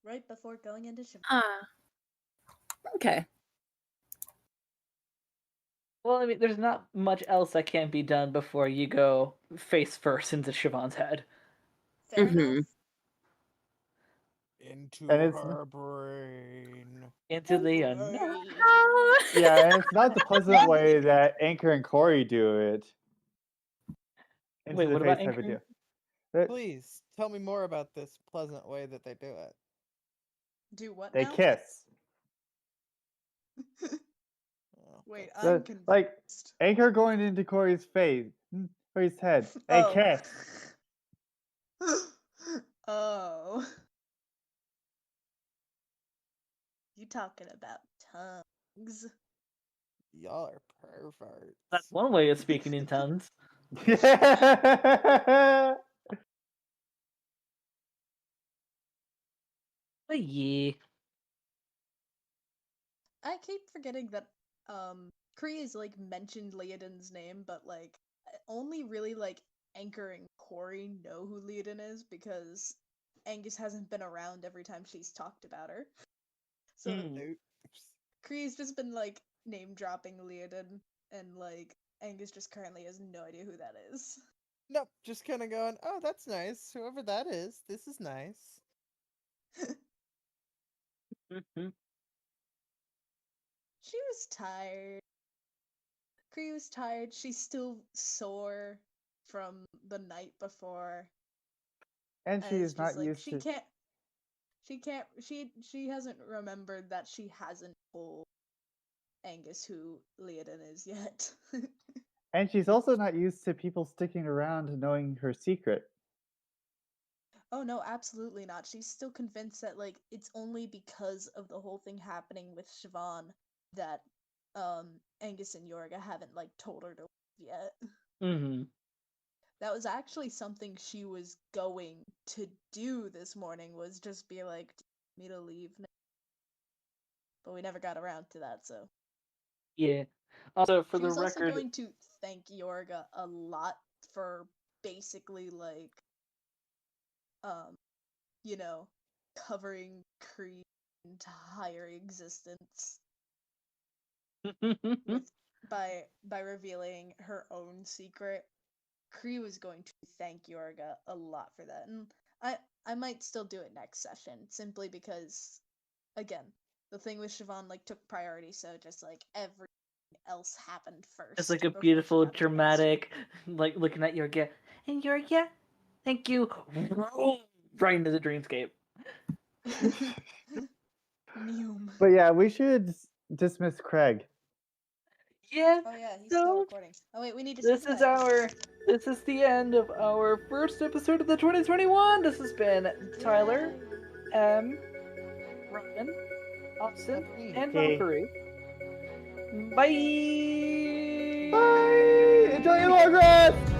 Right before going into Siobhan. Ah. Okay. Well, I mean, there's not much else that can be done before you go face first into Siobhan's head. Fair Mhm. enough. Into And it's her brain. Into the unknown. Right. yeah, and it's not the pleasant way that Anchor and Corey do it. Into Wait, the what about face type of Anchor? deal. Please tell me more about this pleasant way that they do it. Do what They now? kiss. Oh, Wait, that's- I'm confused. Like Anchor going into Corey's face, Corey's head. They kiss. Oh. You talking about tongues? Y'all are perverts. That's one way of speaking in tongues. But yeah. I keep forgetting that Kree is like mentioned Leodin's name, but like only really like Anchor and Corey know who Leodin is because Angus hasn't been around every time she's talked about her. So Oops. Kree's just been like name dropping Leodin, and like Angus just currently has no idea who that is. Nope, just kind of going, oh, that's nice. Whoever that is, this is nice. Mhm. She was tired. Kree was tired. She's still sore from the night before. and she And is it's just not like used to. she hasn't remembered that she hasn't told Angus who Leodin is yet. And she's also not used to people sticking around knowing her secret. Oh no, absolutely not. She's still convinced that like it's only because of the whole thing happening with Siobhan that Angus and Yorga haven't like told her to leave yet. Mm-hmm. That was actually something she was going to do this morning, was just be like, "Do you want me to leave now?" But we never got around to that, so Yeah. Also, for she the was also record, going to thank Yorga a lot for basically like you know, covering Kree's entire existence with by revealing her own secret. Kree was going to thank Yorga a lot for that, and I might still do it next session simply because, again, the thing with Siobhan like took priority, so just like everything else happened first. it's like a before beautiful, Siobhan could dramatic, like looking at Yorga. And Yorga, thank you. Right into the dreamscape. ask. Neum. But yeah, we should dismiss Craig. Yeah. Oh yeah, he's So, still recording. Oh wait, we need to This say is goodbye. this is the end of our first episode of the 2021. This has been Tyler, Yay. Ryan, Austin, That's me. and Hey. Valkyrie. Bye. Bye! Enjoy your long rest!